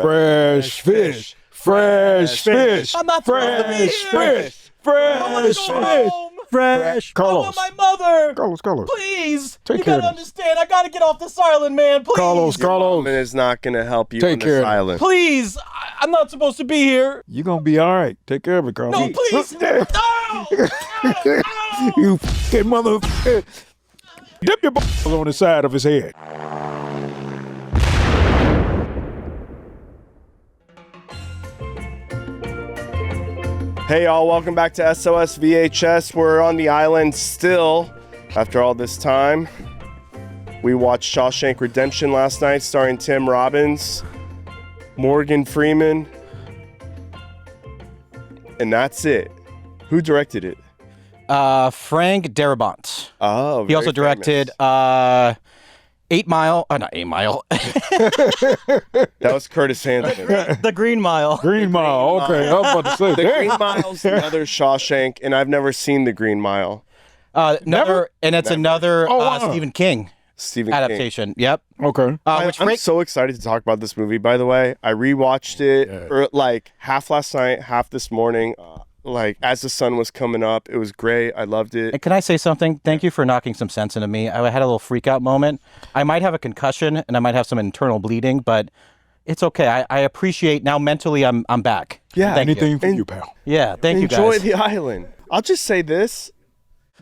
Fresh fish. Fresh fish. I'm not fresh fish. Fresh fish. Fresh. Carlos. I want my mother. Carlos. Please. Take you care gotta of this. understand. I gotta get off this island, man. Please. Carlos. Woman is not going to help you Take on care this of it. island. Please. I'm not supposed to be here. You're going to be all right. Take care of it, Carlos. No, please. No. You fucking motherfucker. Dip your balls on the side of his head. Hey, y'all. Welcome back to SOS VHS. We're on the island still after all this time. We watched Shawshank Redemption last night, starring Tim Robbins, Morgan Freeman, and that's it. Who directed it? Frank Darabont. Oh, He also directed 8 Mile. Not 8 Mile. That was Curtis Hanson. The Green Mile. Green Mile. Okay, I was about to say. The Damn. Green Mile's another Shawshank, and I've never seen The Green Mile. Another wow. Stephen King Stephen adaptation. King. Yep. Okay. Which I'm so excited to talk about this movie, by the way. I rewatched it like half last night, half this morning. Like as the sun was coming up, it was great. I loved it. And can I say something? Thank you for knocking some sense into me. I had a little freak out moment. I might have a concussion and I might have some internal bleeding, but it's okay. I appreciate now mentally I'm back. Yeah, Thank Anything you. for you, pal. Yeah, thank you Enjoy guys. the island. I'll just say this.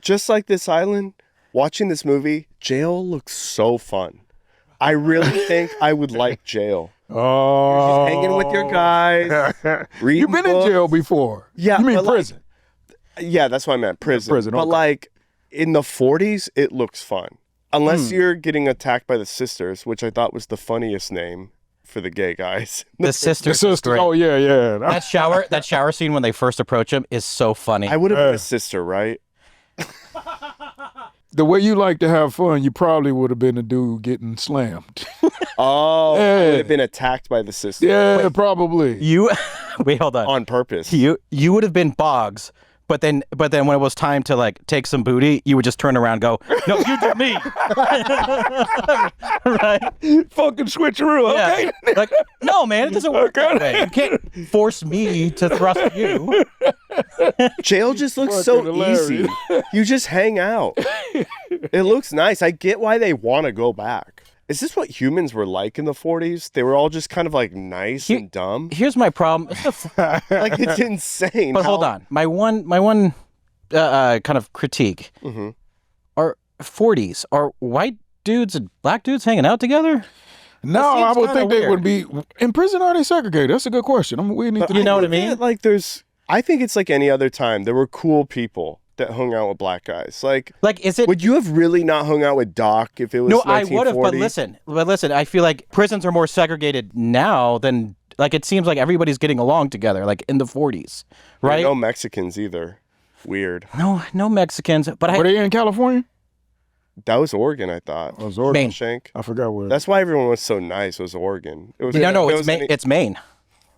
Just like this island, watching this movie, jail looks so fun. I really think I would like jail. Oh. Just hanging with your guys, reading You've been books. in jail before. Yeah, You mean but, like, prison? Yeah, that's what I meant, prison. Prison, But okay. like in the 40s, it looks fun. Unless you're getting attacked by the sisters, which I thought was the funniest name for the gay guys. The sisters. The sister. Great. Oh, yeah. That shower scene when they first approach him is so funny. I would have been a sister, right? The way you like to have fun, you probably would have been a dude getting slammed. Oh, I Yeah. would have been attacked by the sisters Yeah, probably. You wait, hold on. on purpose. You would have been Boggs, but then when it was time to like take some booty, you would just turn around and go, "No, you do me." Right? Fucking switcheroo, okay? Yeah. Like, no, man, it doesn't work that way. You can't force me to thrust you. Jail just looks so Fucking hilarious. easy. You just hang out. It looks nice. I get why they want to go back. Is this what humans were like in the 40s? They were all just kind of like nice and dumb. Here's my problem. Like it's insane. But hold on. My one kind of critique. Mhm. Are 40s are white dudes and black dudes hanging out together? No, That I seems would kinda think they would be. In prison, are they segregated? That's a good question. We need to You know what I look mean? at it like I think it's like any other time. There were cool people that hung out with black guys. Like Like, is it? would you have really not hung out with Doc if it was No, I would have. 1940? But listen. I feel like prisons are more segregated now than like it seems like everybody's getting along together, like in the 40s, right? No Mexicans either. Weird. No Mexicans. But Were they in California? That was Oregon, I thought. It was Oregon. Maine. Shank. I forgot where. That's why everyone was so nice. Was Oregon? It was No, it it's was Maine. It's Maine.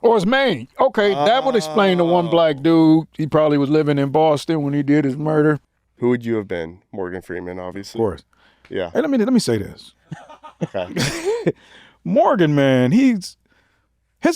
Oh, it's Maine. Okay, that would explain the one black dude. He probably was living in Boston when he did his murder. Who would you have been? Morgan Freeman, obviously. Of course. Yeah. Hey, let me say this. Okay. Morgan, man, his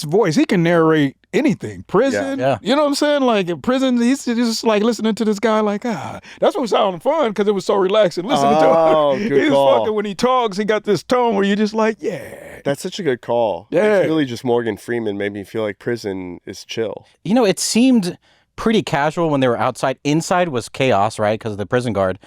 voice, he can narrate anything. Prison, Yeah. you know what I'm saying? Like in prison, he's just like listening to this guy like, that's what sounded fun because it was so relaxing listening to Oh, him. good He's call. fucking, when he talks, he got this tone where you're just like, yeah. That's such a good call. Yeah. It's really just Morgan Freeman made me feel like prison is chill. You know, it seemed pretty casual when they were outside. Inside was chaos, right? Because of the prison guard.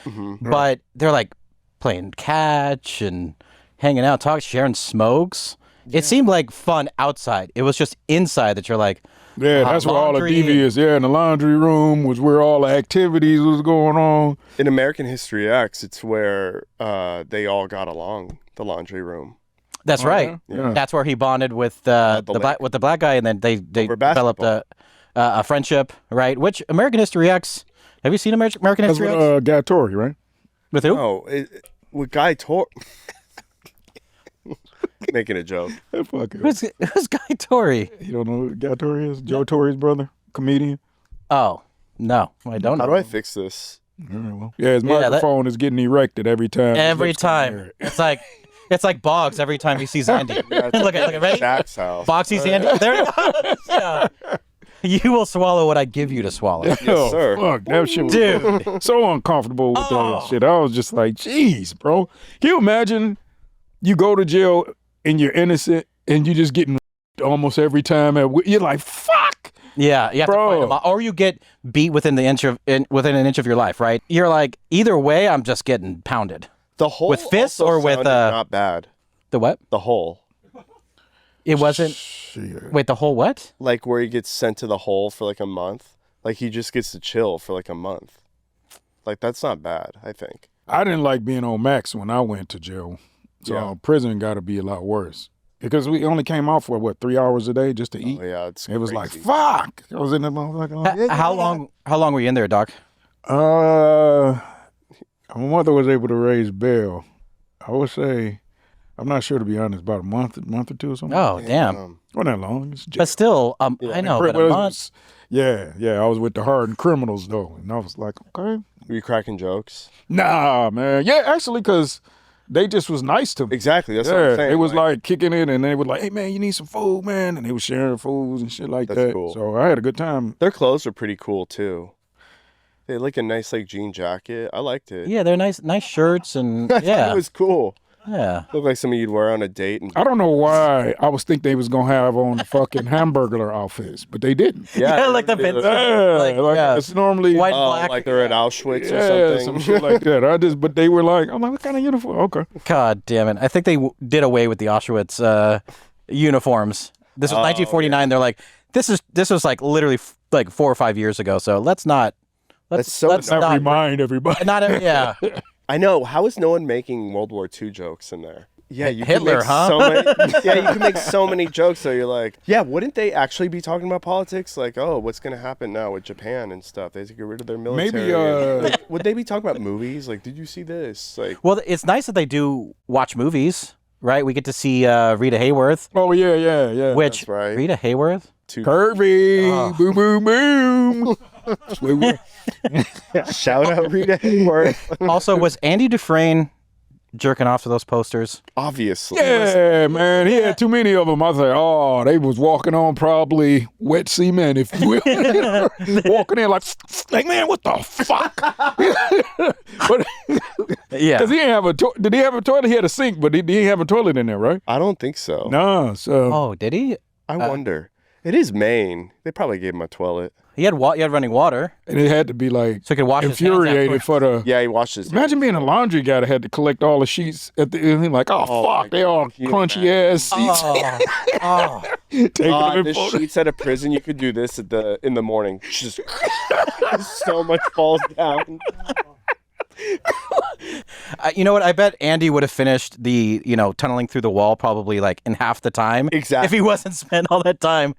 But they're like playing catch and hanging out, talking, sharing smokes. It seemed like fun outside. It was just inside that you're like, Yeah, that's where all the laundry. devious, in the laundry room was where all the activities was going on. In American History X, it's where they all got along, the laundry room. that's right. Yeah. That's where he bonded with the black guy, and then they Over developed a friendship, right? Which American History X. Have you seen American That's History with X? Guy Torrey, right? With who? Oh, with Guy Tor... Making a joke. Fuck it. Who's Guy Torrey? You don't know who Guy Torrey is? Joe Torrey's brother, comedian. Oh, no, I don't know. How do I fix this? All right, well. Yeah, his microphone is getting erected every time. Every His lips come time. here. It's like, It's like Boggs every time he sees Andy. look at ready? Shaq's house. Boggs sees Andy. There it goes. Yeah. You will swallow what I give you to swallow. Yes, sir. Fuck, that shit was Dude. so uncomfortable with that shit. I was just like, jeez, bro. Can you imagine you go to jail and you're innocent and you just getting almost every time you're like, fuck. Yeah, you have to fight them out. Or you get beat within an inch of your life, right? You're like, either way, I'm just getting pounded. The hole With fists also or with sounded not bad. the what? The hole. It wasn't. Shit. Wait, the whole what? Like where he gets sent to the hole for like a month. Like he just gets to chill for like a month. Like that's not bad, I think. I didn't like being on max when I went to jail. So prison got to be a lot worse. Because we only came out for, 3 hours a day just to eat? Oh, yeah, it was like, fuck. I was in the motherfucker. How long were you in there, Doc? My mother was able to raise bail. I would say, I'm not sure to be honest, about a month or two or something. Oh, damn. Not that long. It's But still, I know, but a month. Yeah. I was with the hardened criminals though, and I was like, okay. Were you cracking jokes? Nah, man. Yeah, actually, because they just was nice to me. Exactly. That's what I'm saying. It was like kicking it, and they were like, hey, man, you need some food, man. And they were sharing foods and shit like That's that. cool. So I had a good time. Their clothes were pretty cool, too. They had like a nice like jean jacket. I liked it. Yeah, they're nice shirts and yeah. It was cool. Yeah. Looked like something you'd wear on a date. And I don't know why I was thinking they was going to have on the fucking hamburger outfits, but they didn't. Yeah, like the they- Vince. Yeah, it's normally... White, Oh, black. like they're at Auschwitz or Yeah, something. some shit like that. But they were like, I'm like, what kind of uniform? Okay. God damn it. I think they did away with the Auschwitz uniforms. This was 1949. yeah. They're like, this was like literally like 4 or 5 years ago. So let's not That's Let's not remind everybody. Yeah. I know. How is no one making World War II jokes in there? Yeah, you Hitler, could make huh? so many. Yeah, you can make so many jokes. So you're like, yeah, wouldn't they actually be talking about politics? Like, oh, what's gonna happen now with Japan and stuff? They have to get rid of their military. Maybe, like, would they be talking about movies? Like, did you see this? Like, Well, it's nice that they do watch movies, right? We get to see Rita Hayworth, Oh, yeah. which That's right. Rita Hayworth? Curvy. Oh. Boom, boom, boom. That's where we- shout out Rita Hayworth. Also, was Andy Dufresne jerking off to those posters? Obviously. Yeah, man. He had too many of them. I was like, oh, they was walking on probably wet cement, if you will. Walking in like, man, what the fuck? But, Yeah. because he didn't have a did he have a toilet? He had a sink, but he didn't have a toilet in there, right? I don't think so. No, so. Oh, did he? I wonder. It is Maine. They probably gave him a toilet. He had running water, And it had to be like so he could wash his hands infuriated afterwards. for the. Yeah, he washed his. Imagine being a laundry guy that had to collect all the sheets at the end. Like, oh, Oh, my fuck, they all God. Can you crunchy ass seats. Oh. Taking them in The photo- sheets at a prison, you could do this in the morning. Just so much falls down. You know what? I bet Andy would have finished the, tunneling through the wall probably like in half the time. Exactly. If he wasn't spent all that time.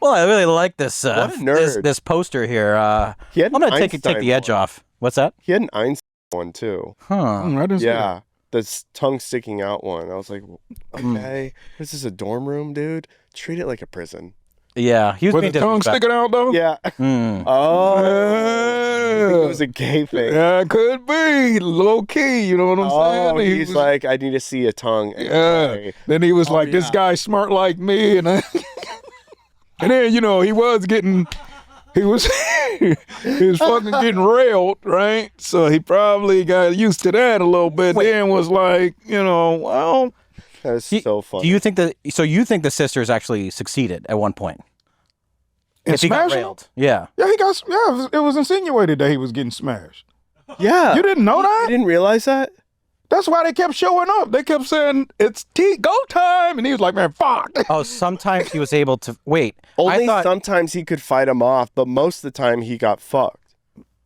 Well, I really like this. What a nerd. This poster here. He had I'm an gonna take Einstein the edge one. off. What's that? He had an Einstein one too. Huh. I didn't see that. Yeah, the tongue sticking out one. I was like, okay, this is a dorm room, dude. Treat it like a prison. Yeah. He was Was being the tongue disrespectful. sticking out though? Yeah. Hmm. Oh, I think it was a gay thing. Yeah, it could be low key. You know what I'm Oh, saying? He he's was- like, I need to see a tongue. And yeah. Then he was like, "This yeah. guy's smart like me," and and then he was getting, he was fucking getting railed, right? So he probably got used to that a little bit. Wait. Then was like, well, That's so funny. Do you think so you think the sisters actually succeeded at one point? and If he got smashing him? railed. Yeah. Yeah, he got. Yeah, it was insinuated that he was getting smashed. Yeah. You didn't know I that? didn't realize that. That's why they kept showing up. They kept saying it's go time, and he was like, "Man, fuck." Oh, sometimes he was able to wait. Only I thought sometimes he could fight him off, but most of the time he got fucked.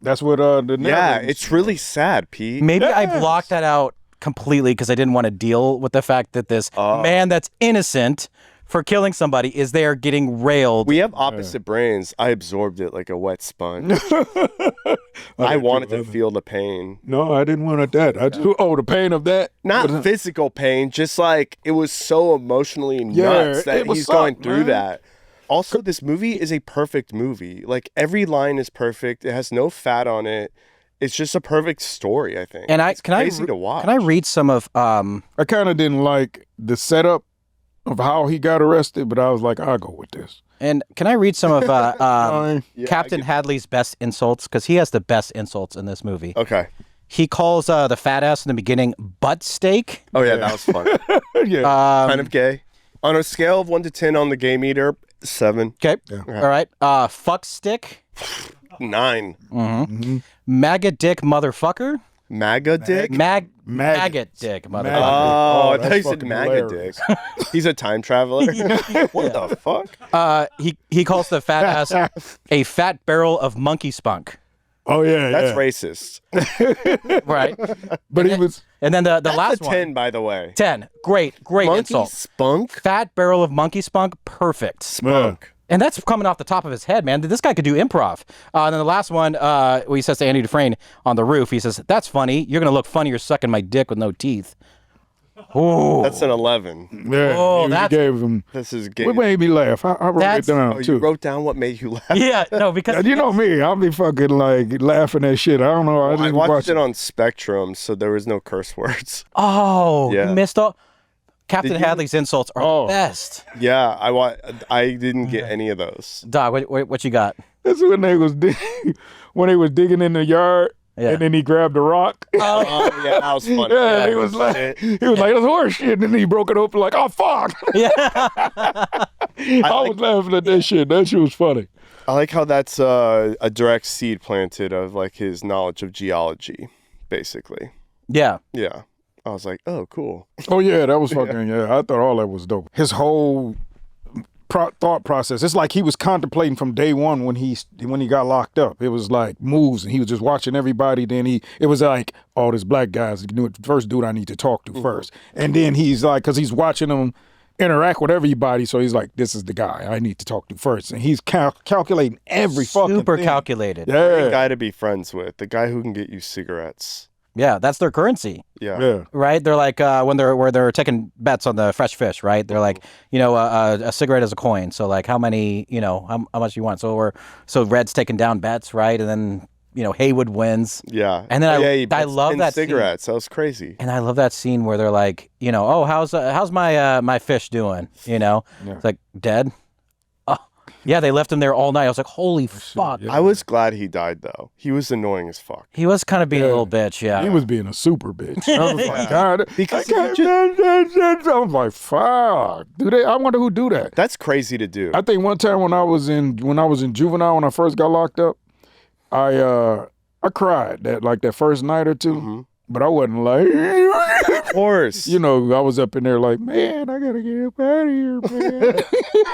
That's what the Yeah, narrative- it's really sad, Pete. maybe I Yes. blocked that out completely because I didn't want to deal with the fact that this man that's innocent for killing somebody is there getting railed. We have opposite brains. I absorbed it like a wet sponge. I wanted to feel the pain. No, I didn't want that. The pain of that. Not physical pain, just like it was so emotionally Yeah, nuts that it was he's going sucked, through man. that. Also, this movie is a perfect movie. Like every line is perfect. It has no fat on it. it's just a perfect story, I think. And it's crazy to watch. Can I read some of I kind of didn't like the setup of how he got arrested, but I was like, I'll go with this. And can I read some of Yeah, Captain Hadley's best insults? Because he has the best insults in this movie. Okay. He calls the fat ass in the beginning butt steak. Oh, yeah, that was fun. Yeah. Kind of gay. On a scale of 1 to 10 on the gay meter, 7. Okay. All right. Fuck stick. 9. Maggot dick motherfucker. MAGA dick? Maggot dick motherfucker. Oh, I that's thought you said fucking MAGA dick. hilarious. He's a time traveler. What the fuck? He calls the fat ass a fat barrel of monkey spunk. Oh, yeah, That's yeah. racist. Right. But he was... And then the last That's a one. 10, by the way. 10. Great Monkey insult. spunk? Fat barrel of monkey spunk. Perfect. Spunk. And that's coming off the top of his head, man. This guy could do improv. And then the last one, he says to Andy Dufresne on the roof, he says, "That's funny. You're going to look funnier sucking my dick with no teeth." Oh, That's an 11. Yeah, Oh, he that's- gave him... This is gay. What made me laugh? I wrote it That's- down, Oh, too. you wrote down what made you laugh? yeah, no, because You know me, I'll be fucking like laughing at shit. I don't know. I I just watched watched it on Spectrum, so there was no curse words. oh, Yeah. you missed all. Captain Did you? Hadley's insults are the best. Yeah, I didn't get any of those. Dog, what you got? That's when they was when they was digging in the yard, Yeah. and then he grabbed a rock. Oh, yeah, that was funny. Yeah, he was like, that's horse shit. And then he broke it open like, oh fuck. Yeah. I was laughing at that shit. That shit was funny. I like how that's a direct seed planted of like his knowledge of geology, basically. Yeah. Yeah. I was like, oh, cool. Oh yeah, that was fucking yeah. I thought all that was dope. His whole thought process. It's like he was contemplating from day one when he got locked up. It was like moves, and he was just watching everybody. Then it was like, oh, this black guy's the first dude I need to talk to first. And then he's like, because he's watching them interact with everybody, so he's like, this is the guy I need to talk to first. And he's calculating every fucking Super thing. calculated. Great Yeah, guy to be friends with. The guy who can get you cigarettes. Yeah, that's their currency. Yeah. yeah. Right? They're like when they're taking bets on the fresh fish, right? They're like, a cigarette is a coin. So like how many, how much you want. So Red's taking down bets, right? And then, Haywood wins. Yeah. And then he I bets love 10 that scene. cigarettes. That was crazy. And I love that scene where they're like, oh, how's my fish doing? It's like dead. Oh, yeah, they left him there all night. I was like, holy fuck. yeah. I was glad he died, though. He was annoying as fuck. He was kind of being a little bitch, yeah. He was being a super bitch. I was like, God, Because I was like, fuck. I wonder who do that. That's crazy to do. I think one time when I was in juvenile, when I first got locked up, I cried that first night or two, but I wasn't like, Of course. I was up in there like, man, I gotta get up out of here, man.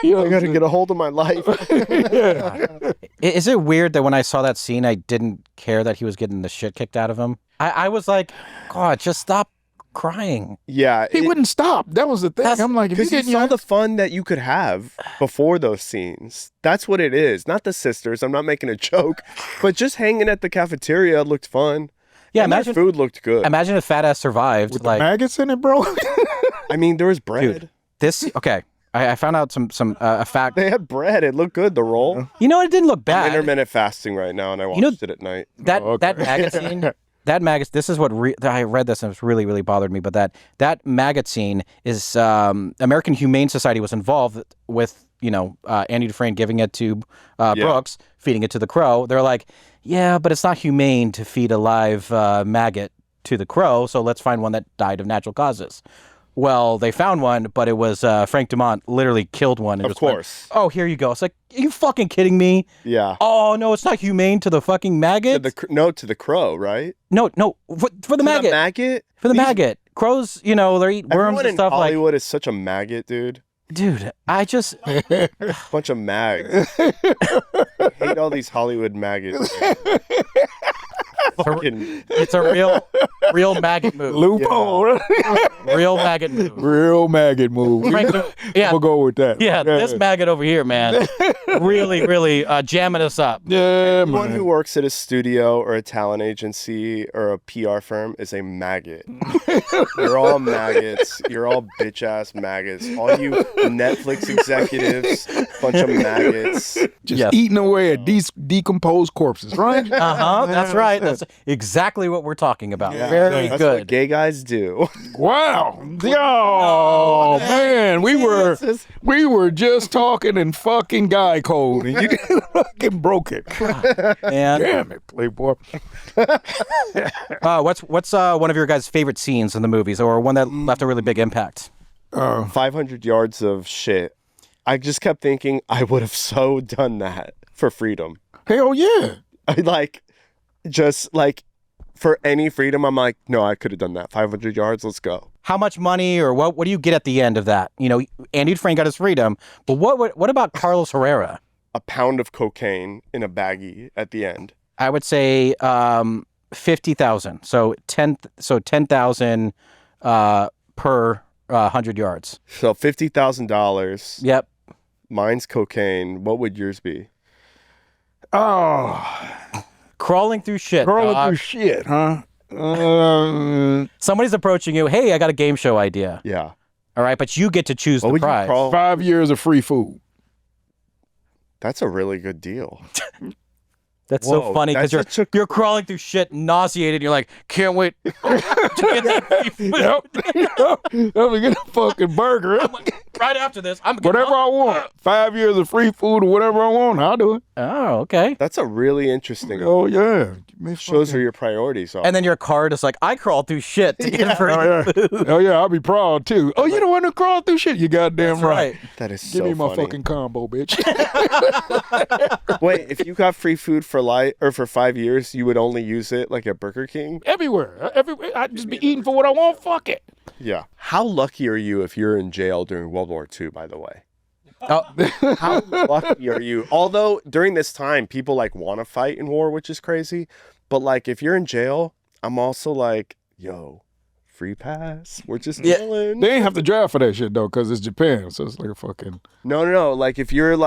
I got to get a hold of my life. Yeah. Is it weird that when I saw that scene, I didn't care that he was getting the shit kicked out of him? I was like, God, just stop crying. Yeah. He wouldn't stop. That was the thing. I'm like, if you Because you saw the fun that you could have before those scenes. That's what it is. Not the sisters. I'm not making a joke. But just hanging at the cafeteria looked fun. Yeah, And imagine their food looked good. Imagine if Fat Ass survived. with like the maggots in it, bro. I mean, there was bread. Dude, this okay. I found out some a fact. They had bread. It looked good, the roll. You know, it didn't look I'm bad. intermittent fasting right now, and I watched it at night. That Oh, okay. that magazine. That magazine. This is what I read this and it's really bothered me. But that magazine is American Humane Society was involved with Andy Dufresne giving it to Brooks, feeding it to the crow. They're like, yeah, but it's not humane to feed a live maggot to the crow. So let's find one that died of natural causes. Well, they found one, but it was Frank Dumont literally killed one. And Of just went, course. oh, here you go. It's like, are you fucking kidding me? Yeah. Oh, no, it's not humane to the fucking maggot. To the crow, right? No, for the maggot. Maggot? For the maggot. Crows, they eat worms Everyone and stuff in like. Hollywood is such a maggot, dude. Dude, I just. Bunch of mags. I hate all these Hollywood maggots. Fucking It's a real maggot move. Loophole. Real maggot move. Real maggot move. Yeah. We'll go with that. Yeah, this maggot over here, man. Really jamming us up. Yeah, Anyone man. who works at a studio or a talent agency or a PR firm is a maggot. You're all maggots. You're all bitch-ass maggots. All you Netflix executives, bunch of maggots. Just eating away at decomposed corpses, right? That's right. knows exactly what we're talking about. Yeah, Very That's good. what gay guys do. Wow. Oh, man. We were just talking in fucking guy code and you fucking broke it. And Damn it, Playboy. what's one of your guys' favorite scenes in the movies, or one that left a really big impact? 500 yards of shit. I just kept thinking I would have so done that for freedom. Hell yeah. Just for any freedom, I'm like, no, I could have done that. 500 yards, let's go. How much money, or what do you get at the end of that? You know, Andy Dufresne got his freedom, but what about Carlos Herrera? A pound of cocaine in a baggie at the end. I would say 50,000. So 10,000 per 100 yards. So $50,000. Yep. Mine's cocaine. What would yours be? Oh, Crawling through shit. crawling dog. through shit, huh? Somebody's approaching you. Hey, I got a game show idea. Yeah. All right, but you get to choose What the would prize. you crawl? 5 years of free food. That's a really good deal. That's so Whoa, funny because that's such you're crawling through shit, nauseated. And you're like, can't wait to get that free food. Yep. Let me get a fucking burger. Right after this, I'm Whatever I want. 5 years of free food or whatever I want, I'll do it. Oh, okay. That's a really interesting. Oh, yeah. Shows where your priorities are. And then your card is like, I crawled through shit to get free Oh, yeah. food. Oh, yeah, I'll be proud, too. Oh, you the one who crawled through shit? You goddamn That's right. right. That is Give so me my funny. fucking combo, bitch. Wait, if you got free food for for 5 years, you would only use it like at Burger King? Everywhere. I'd just be eating for what I want. Fuck it. Yeah. How lucky are you if you're in jail during World War II, by the way? Oh, How lucky are you? Although during this time, people want to fight in war, which is crazy. But if you're in jail, I'm also like, yo, free pass. We're just chilling. They ain't have to draft for that shit, though, because it's Japan. So it's like a fucking... No. If you're in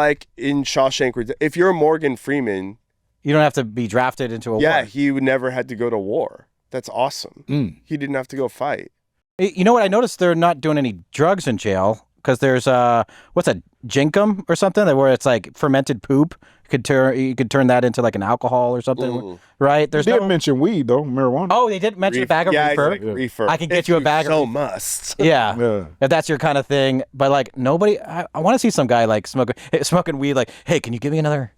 Shawshank, if you're Morgan Freeman, you don't have to be drafted into a yeah, war. he would never had to go to war. That's awesome. He didn't have to go fight. You know what? I noticed they're not doing any drugs in jail because there's what's that, jinkum or something, where it's like fermented poop. You could turn that into like an alcohol or something, right? There's They no didn't mention weed, though, marijuana. Oh, they did mention a bag of reefer. Reefer. I can get If you a bag of so reefer. must. Yeah. Yeah. If that's your kind of thing. But nobody, I want to see some guy smoking weed. Like, hey, can you give me another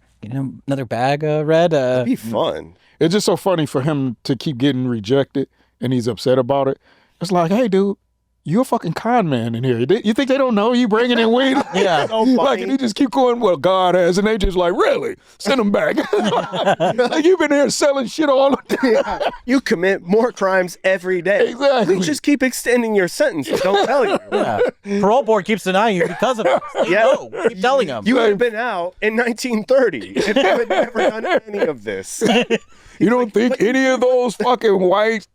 bag, Red? It'd be fun. It's just so funny for him to keep getting rejected and he's upset about it. It's like, hey, dude, you're a fucking con man in here. You think they don't know you bringing in weed? Yeah. So Like, funny. and he just keep going, well, God has, and they just like, really? Send him back. Like, you've been here selling shit all the time. You commit more crimes every day. Exactly. We just keep extending your sentence. Don't tell you. Yeah. Parole board keeps denying you because of it. Yeah. Keep telling them. You would have been out in 1930 if you had never done any of this. You don't think any of those fucking white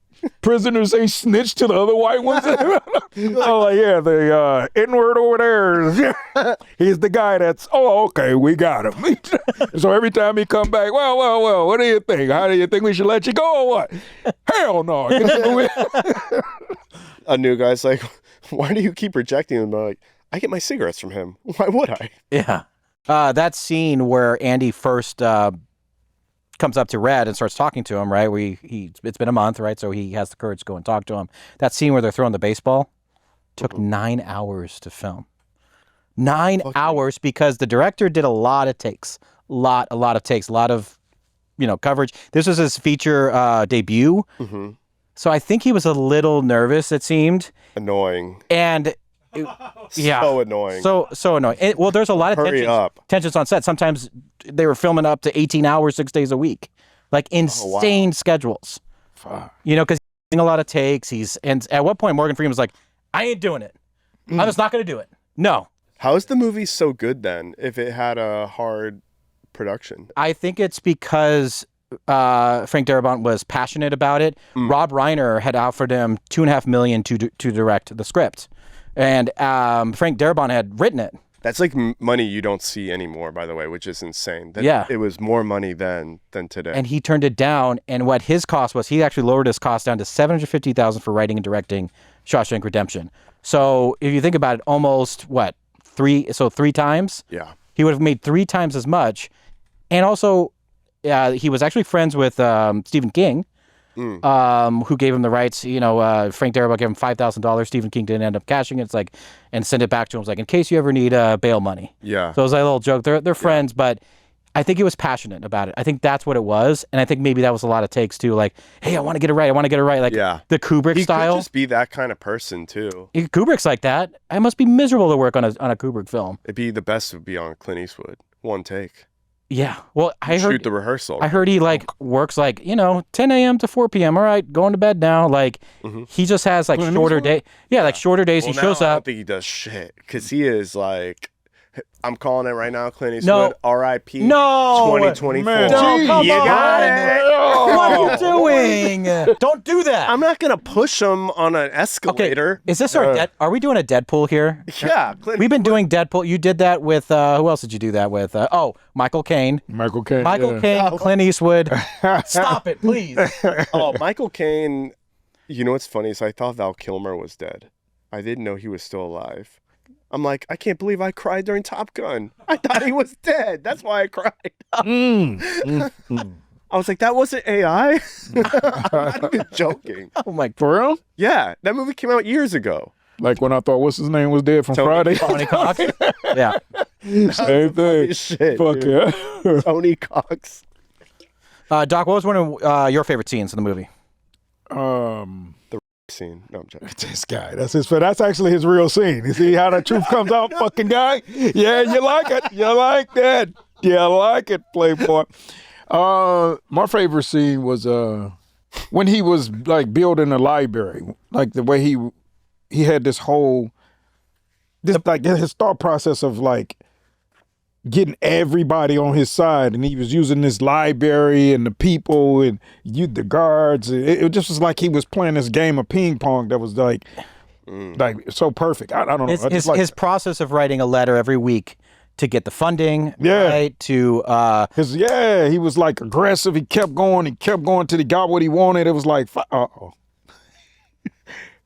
prisoners, they snitched to the other white ones? Oh, like, yeah, the N-word over there. He's the guy that's, okay, we got him. So every time he come back, well, what do you think? How do you think we should let you go or what? Hell no. A new guy's like, why do you keep rejecting him? I'm like, I get my cigarettes from him. Why would I? Yeah. That scene where Andy first comes up to Red and starts talking to him, right? It's been a month, right? So he has the courage to go and talk to him. That scene where they're throwing the baseball took 9 hours to film. 9 hours because the director did a lot of takes. A lot of takes, a lot of, coverage. This was his feature debut. Mm-hmm. So I think he was a little nervous, it seemed. Annoying. And yeah. So annoying. So annoying. Well, there's a lot of Hurry up. tensions on set. Sometimes they were filming up to 18 hours, 6 days a week. Like insane schedules. Fuck. Because he's doing a lot of takes. And at what point Morgan Freeman was like, I ain't doing it. I'm just not going to do it. No. How is the movie so good then if it had a hard production? I think it's because Frank Darabont was passionate about it. Rob Reiner had offered him $2.5 million to direct the script. And Frank Darabont had written it. That's like money you don't see anymore, by the way, which is insane. Yeah. It was more money then than today. And he turned it down. And what his cost was, he actually lowered his cost down to $750,000 for writing and directing Shawshank Redemption. So if you think about it, almost three times? Yeah. He would have made 3 times as much. And also, he was actually friends with Stephen King. who gave him the rights. You know, Frank Darabont gave him $5,000. Stephen King didn't end up cashing it. It's like, and sent it back to him. It's like, in case you ever need bail money. Yeah. So it was like a little joke. They're friends, but I think he was passionate about it. I think that's what it was, and I think maybe that was a lot of takes too. Like, hey, I want to get it right. I want to get it right. Like the Kubrick style. He could just be that kind of person too. Kubrick's like that. I must be miserable to work on a Kubrick film. It'd be the best would be on Clint Eastwood. One take. Yeah. Well, I heard shoot the rehearsal. I heard he like works like 10 a.m. to 4 p.m. All right, going to bed now. Like he just has like shorter day. Yeah, like shorter days. Well, he shows I up. don't think he does shit because he is like. I'm calling it right now, Clint Eastwood. R.I.P. No. 2024. Man, No, come you on. got it. What are you doing? Don't do that. I'm not gonna push him on an escalator. Is this our Are we doing a Deadpool here? Yeah, Clint We've been doing Deadpool. You did that with who else did you do that with? Michael Caine. Michael Caine. Clint Eastwood. Stop it, please. Oh, Michael Caine. You know what's funny is I thought Val Kilmer was dead. I didn't know he was still alive. I'm like, I can't believe I cried during Top Gun. I thought he was dead. That's why I cried. I was like, that wasn't AI? I'm not even joking. Oh my. For real? Yeah, that movie came out years ago. Like when I thought what's his name was dead from Friday. Tony Cox. Yeah. Same thing. Shit, Fuck dude. yeah. Tony Cox. Doc, what was one of your favorite scenes in the movie? Scene. No, I'm joking. This guy, that's actually his real scene. You see how the truth comes out, fucking guy? Yeah, you like it. You like that. You like it, Playboy. My favorite scene was when he was like building a library, like the way he had his thought process of like getting everybody on his side, and he was using this library and the people and the guards. It just was like he was playing this game of ping pong that was like so perfect. I don't know. His process of writing a letter every week to get the funding, yeah, right? To he was like aggressive. He kept going till he got what he wanted. It was like, Go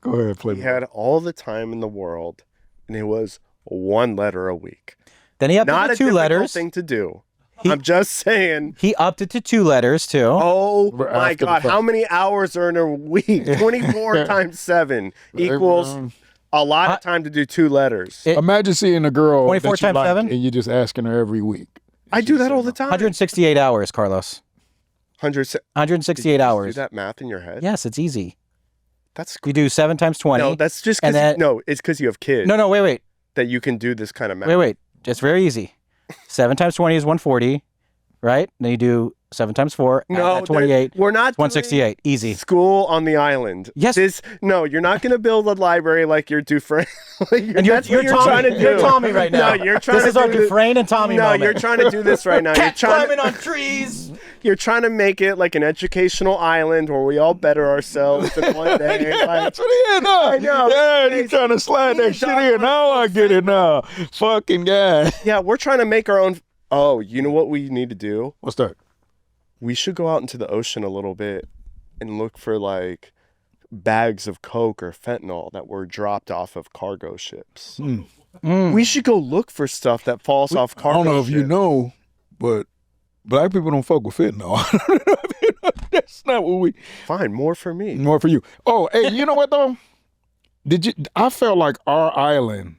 ahead, play. He had all the time in the world, and it was one letter a week. Then he upped Not it to 2 letters. Thing to do. I'm just saying. He upped it to 2 letters too. Oh my God! How many hours are in a week? 24 times 7 equals a lot of time to do 2 letters. Imagine seeing a girl 24 that you times like, 7, and you're just asking her every week. I do that all the time. 168 hours, Carlos. 168 hours. Do that math in your head? Yes, it's easy. That's you do 7 times 20. No, that's just because it's because you have kids. No, wait. That you can do this kind of math. Wait. It's very easy. 7 times 20 is 140, right? Then you do 7 times 4. No, 28. We're not 168. Easy. School on the island. Yes. You're not going to build a library like you're Dufresne. You're trying to do. You're Tommy right now. No, you're trying. This is our Dufresne and Tommy moment. No, you're trying to do this right now. Katt climbing on trees. You're trying to make it like an educational island where we all better ourselves in one day. That's what he is, huh? I know. Yeah, he's trying to slide that shit in. Now I get it now. Fucking guy. Yeah, we're trying to make our own. Oh, you know what we need to do? What's that? We should go out into the ocean a little bit and look for like bags of coke or fentanyl that were dropped off of cargo ships. We should go look for stuff that falls off cargo ships. I don't know if you know, but black people don't fuck with fentanyl. That's not what we... Fine, more for me. More for you. Oh, hey, you know what though? I felt like our island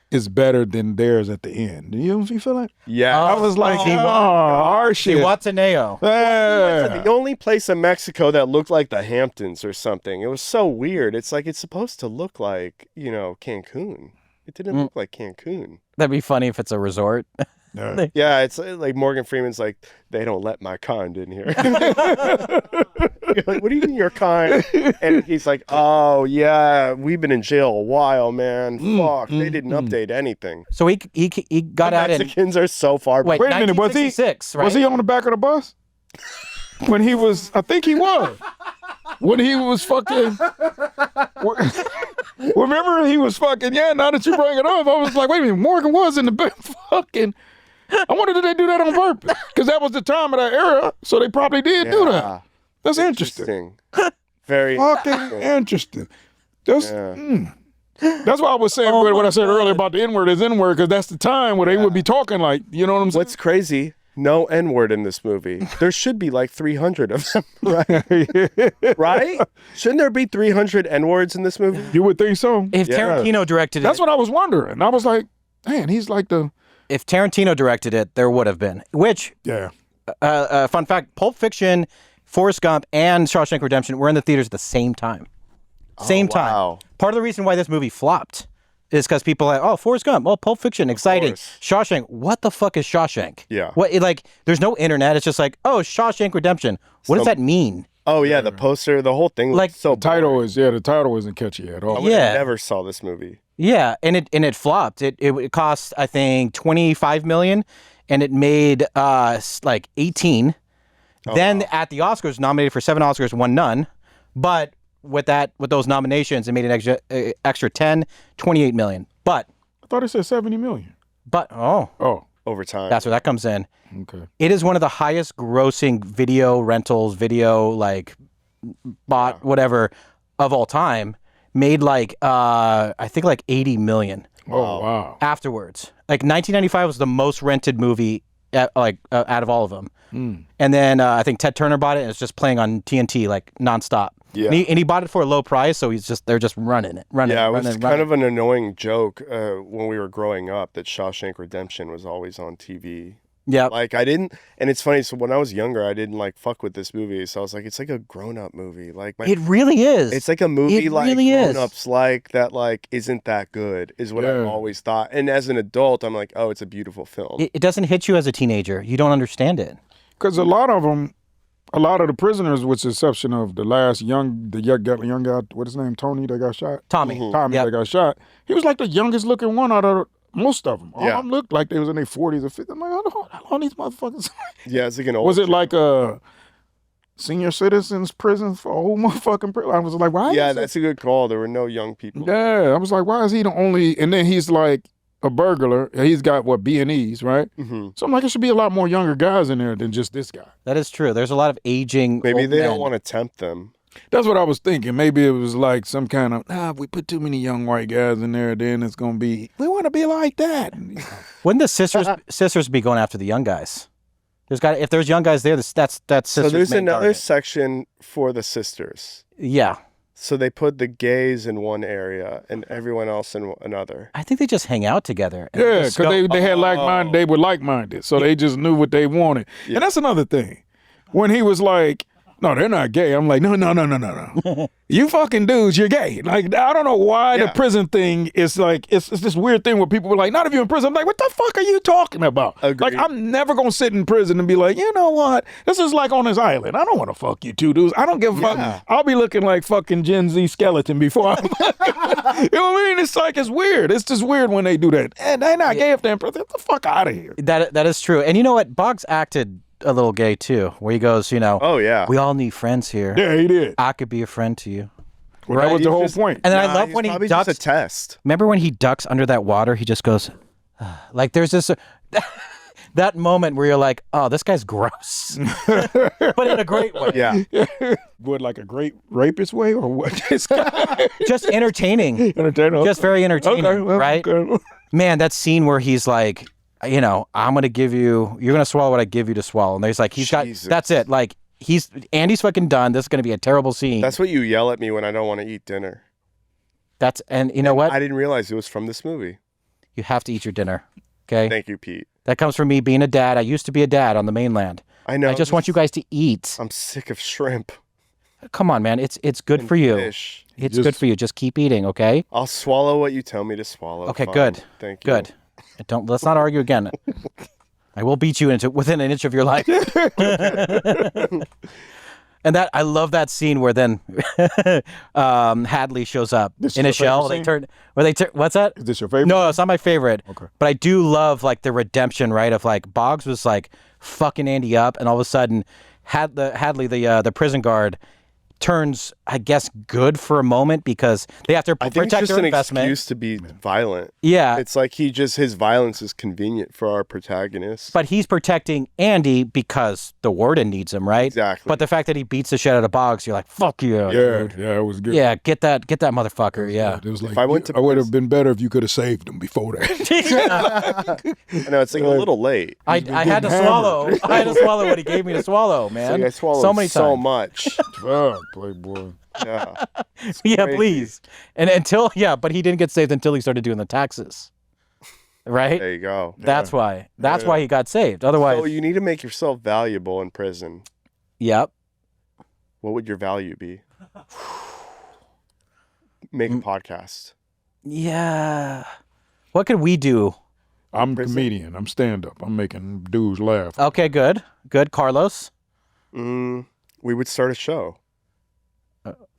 is better than theirs at the end. Do you feel like? Yeah. I was like, our shit. Zihuatanejo. Yeah. The only place in Mexico that looked like the Hamptons or something. It was so weird. It's like it's supposed to look like, Cancun. It didn't look like Cancun. That'd be funny if it's a resort. Yeah, it's like Morgan Freeman's like, they don't let my kind in here. You're like, what do you mean your kind? And he's like, oh, yeah, we've been in jail a while, man. Fuck, they didn't update anything. So he got out and... Mexicans are so far Wait, behind. Wait a minute, was he on the back of the bus? When he was, I think he was. When he was fucking... Remember he was fucking, now that you bring it up, I was like, wait a minute, Morgan was in the back fucking... I wonder did they do that on purpose? Because that was the time of that era, so they probably did do that. That's interesting. Very fucking interesting. That's why I was saying what I said earlier about the N-word is N-word, because that's the time where they would be talking like, you know what I'm saying? What's crazy No N-word in this movie. There should be like 300 of them, right? Right? Shouldn't there be 300 N-words in this movie? You would think so. If Tarantino directed That's it, what I was wondering. I was like, man, he's like the... if Tarantino directed it, there would have been. Which, Yeah. fun fact, Pulp Fiction, Forrest Gump, and Shawshank Redemption were in the theaters at the same time. Same time. Wow. Part of the reason why this movie flopped is because people are like, oh, Forrest Gump, well, Pulp Fiction, exciting. course. Shawshank, what the fuck is Shawshank? Yeah. What? Like, there's no internet. It's just like, oh, Shawshank Redemption. What does that mean? Oh, yeah, the poster, the whole thing Like, looks so The title isn't catchy at all. I would have Yeah. never saw this movie. Yeah, and it flopped. It cost, I think, $25 million, and it made like 18. Then at the Oscars, nominated for 7 Oscars, won none. But with those nominations, it made an extra 10, 28 million. But I thought it said 70 million. oh, Over time. that's where that comes in. Okay. It is one of the highest grossing video rentals, like bought whatever of all time. Made like I think like 80 million Oh, wow. afterwards. Like 1995 was the most rented movie out of all of them. And then I think Ted Turner bought it and it's just playing on TNT like nonstop. Yeah. And he bought it for a low price, so they're just running it. Yeah, it was kind of an annoying joke when we were growing up that Shawshank Redemption was always on TV. Yeah. Like I didn't, and it's funny. So when I was younger, I didn't like fuck with this movie. So I was like, it's like a grown-up movie. Like It really is. it's like a movie It like really is. grown-ups like that. Like isn't that good? Is what I've always thought. And as an adult, I'm like, oh, it's a beautiful film. It doesn't hit you as a teenager. You don't understand it. Because a lot of the prisoners, with the exception of the last young guy, what his name, Tony, that got shot? Tommy. Tommy, Yep. that got shot. He was like the youngest looking one out of most of them. All Yeah. of them looked like they was in their 40s or 50s. I'm like, how long these motherfuckers? Yeah, it's like an old. Was it like a senior citizens prison for a whole motherfucking prison? I was like, why? Yeah, is that's a good call. There were no young people. Yeah, I was like, why is he the only? And then he's like a burglar. He's got what, B&Es, right? Mm-hmm. So I'm like, there should be a lot more younger guys in there than just this guy. That is true. There's a lot of aging. Maybe old they men. don't want to tempt them. That's what I was thinking. Maybe it was like some kind of, if we put too many young white guys in there, then it's going to be, we want to be like that. Wouldn't the sisters be going after the young guys? If there's young guys there, that's So sisters. there's main another target. section for the sisters. Yeah. So they put the gays in one area and everyone else in another. I think they just hang out together. and Yeah, just because go- they had like-minded, they were like-minded. So they just knew what they wanted. Yeah. And that's another thing. When he was like, no, they're not gay. I'm like, no. You fucking dudes, you're gay. Like, I don't know why the prison thing is like, it's this weird thing where people were like, not if you're in prison. I'm like, what the fuck are you talking about? Agreed. Like, I'm never going to sit in prison and be like, you know what? This is like on this island. I don't want to fuck you two dudes. I don't give a fuck. I'll be looking like fucking Gen Z skeleton before I, you know what I mean? It's like, it's weird. It's just weird when they do that. And they're not gay if they're in prison. Get the fuck out of here. That is true. And you know what? Boggs acted a little gay too, where he goes, Oh, yeah. we all need friends here. Yeah, he did. I could be a friend to you. Well, that was the whole point. And then I love he's when he probably ducks. just a test. Remember when he ducks under that water? He just goes, like there's this, that moment where you're like, oh, this guy's gross, but in a great way. Yeah. What, like a great rapist way or what? Just entertaining. Entertainer. Just very entertaining, Okay, well, right? okay. Man, that scene where he's like, I'm going to give you, you're going to swallow what I give you to swallow. And there's like, Jesus. that's it. Like, Andy's fucking done. This is going to be a terrible scene. That's what you yell at me when I don't want to eat dinner. And you know what? I didn't realize it was from this movie. You have to eat your dinner. Okay. Thank you, Pete. That comes from me being a dad. I used to be a dad on the mainland. I know. I just want you guys to eat. I'm sick of shrimp. Come on, man. It's good and for you. Fish. It's good for you. Just keep eating, okay? I'll swallow what you tell me to swallow. Okay, Fine. good. Thank you. Good. Let's not argue again. I will beat you within an inch of your life. And I love that scene where then Hadley shows up This in is a your shell. favorite What's that? Is this your favorite? No, it's not my favorite. Okay. But I do love like the redemption, right? Of like Boggs was like fucking Andy up, and all of a sudden Hadley, the prison guard, turns, I guess, good for a moment because they have to I think it's protect just their an investment. excuse to be violent. Yeah. It's like his violence is convenient for our protagonist. But he's protecting Andy because the warden needs him, right? Exactly. But the fact that he beats the shit out of Boggs, you're like, fuck you. Yeah, yeah, it was good. Yeah, get that motherfucker. Yeah. It was like, I went to I would have been better if you could have saved him before that. I know it's like a little late. I had to swallow. I had to swallow what he gave me to swallow, It's man. like I swallowed so many so times. much. Fuck, Playboy. Yeah. Yeah, crazy. please. And but he didn't get saved until he started doing the taxes. Right? There you go. That's why. That's why he got saved. Otherwise, So you need to make yourself valuable in prison. yep. What would your value be? Make a podcast. Yeah. What could we do? I'm a comedian. I'm stand-up. I'm making dudes laugh. Okay, good. Good, Carlos. We would start a show.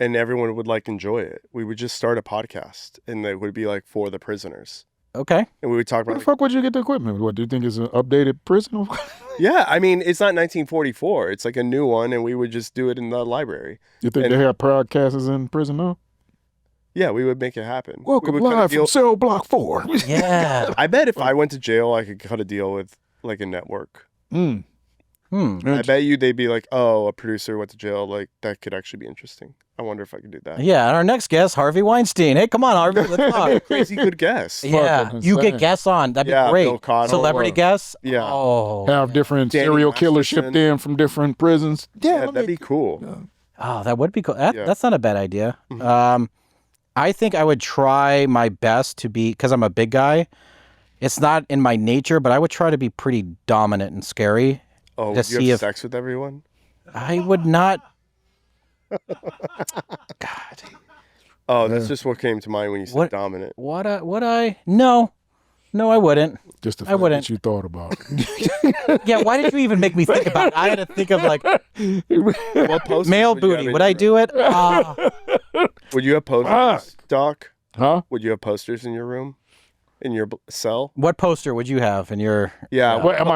And everyone would enjoy it. We would just start a podcast, and it would be for the prisoners. Okay. And we would talk Where about the fuck would you get the equipment? What, do you think it's an updated prison? Yeah, I mean, it's not 1944. It's a new one, and we would just do it in the library. You think And- they have podcasters in prison now? Yeah, we would make it happen. Welcome We would cut a live deal- from Cell Block 4. Yeah. I bet if I went to jail, I could cut a deal with a network. I bet you they'd be like, oh, a producer went to jail. That could actually be interesting. I wonder if I could do that. Yeah, and our next guest, Harvey Weinstein. Hey, come on, Harvey, let's talk. Crazy good guess. Yeah, Fucking you get insane. guests on. That'd be Yeah, great. Bill Connell. Celebrity guests. Yeah. Oh, Have different Danny serial killers Masterson. shipped in from different prisons. Yeah, that'd be cool. oh, that would be cool. Yeah. That's not a bad idea. I think I would try my best to be, because I'm a big guy. It's not in my nature, but I would try to be pretty dominant and scary. Oh, To you see have if- sex with everyone? I would not. God, Oh, that's just what came to mind when you said What- dominant. would I? No, I wouldn't. Just the I fact wouldn't. that you thought about it. Yeah, why did you even make me think about it? I had to think of What posters male would you have booty. in Would your I room? do it? Would you have posters, Doc? Huh? Would you have posters in your room? In your cell? What poster would you have in your Yeah. What, am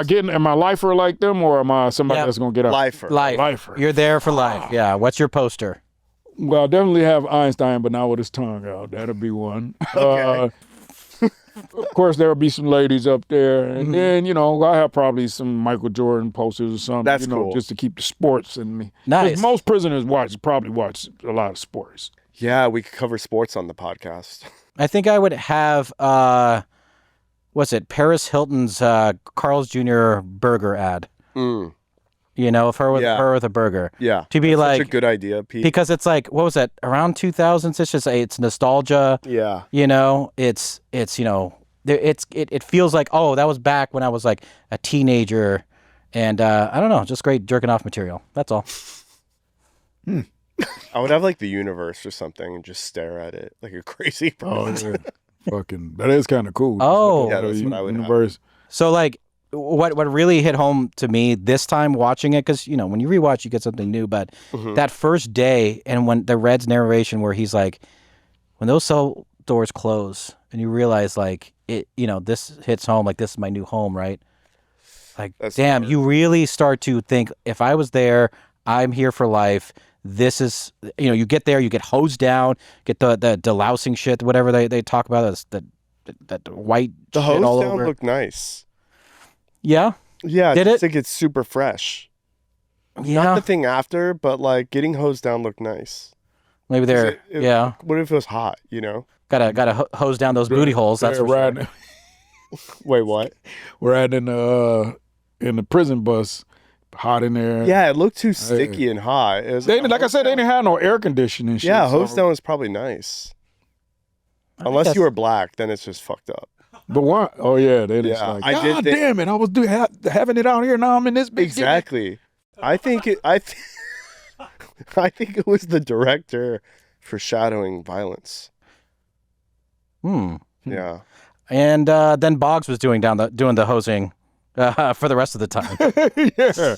I lifer like them, or am I somebody Yeah. that's going to get out? Lifer. life? Lifer. You're there for life. Yeah. What's your poster? Well, I definitely have Einstein, but not with his tongue out. That'll be one. Okay. Of course, there'll be some ladies up there, and then I have probably some Michael Jordan posters or something. That's cool. Just to keep the sports in me. 'Cause Nice. Most prisoners probably watch a lot of sports. Yeah, we could cover sports on the podcast. I think I would have. What's it? Paris Hilton's Carl's Jr. burger ad. Of her with Yeah. her with a burger. Yeah. To be Such a good idea, Pete. because it's what was that? Around 2000s. It's nostalgia. Yeah. It feels like, oh, that was back when I was a teenager, and I don't know, just great jerking off material. That's all. I would have the universe or something and just stare at it like a crazy person. Yeah. Fucking, that is kind of cool. Oh. Yeah, that's what I would have. universe. So what really hit home to me this time watching it, because when you rewatch you get something new, but that first day and when the Red's narration where he's like, when those cell doors close and you realize this hits home, this is my new home, right? That's Damn, hard. you really start to think, if I was there, I'm here for life. This is, you get there, you get hosed down, get the delousing shit, whatever they talk about, that white The shit all hose down over. looked nice. Yeah, Yeah, Did I it? think it's super fresh. yeah. Not the thing after, but getting hosed down looked nice. Maybe they're yeah. What if it was hot? Gotta hose down those booty holes. That's for We're sure. riding, Wait, what? we're riding in the prison bus, hot in there. Yeah, it looked too sticky and hot. It was They, like I said, they didn't have no air conditioning. Shit, Yeah, so- hose down was probably nice. Unless guess- you were black, then it's just fucked up. But what? Oh yeah, they just Yeah, like. I did God think- damn it! I was having it out here. Now I'm in this big. Exactly. I think I think it was the director foreshadowing violence. Yeah. And then Boggs was doing the hosing for the rest of the time. Yeah,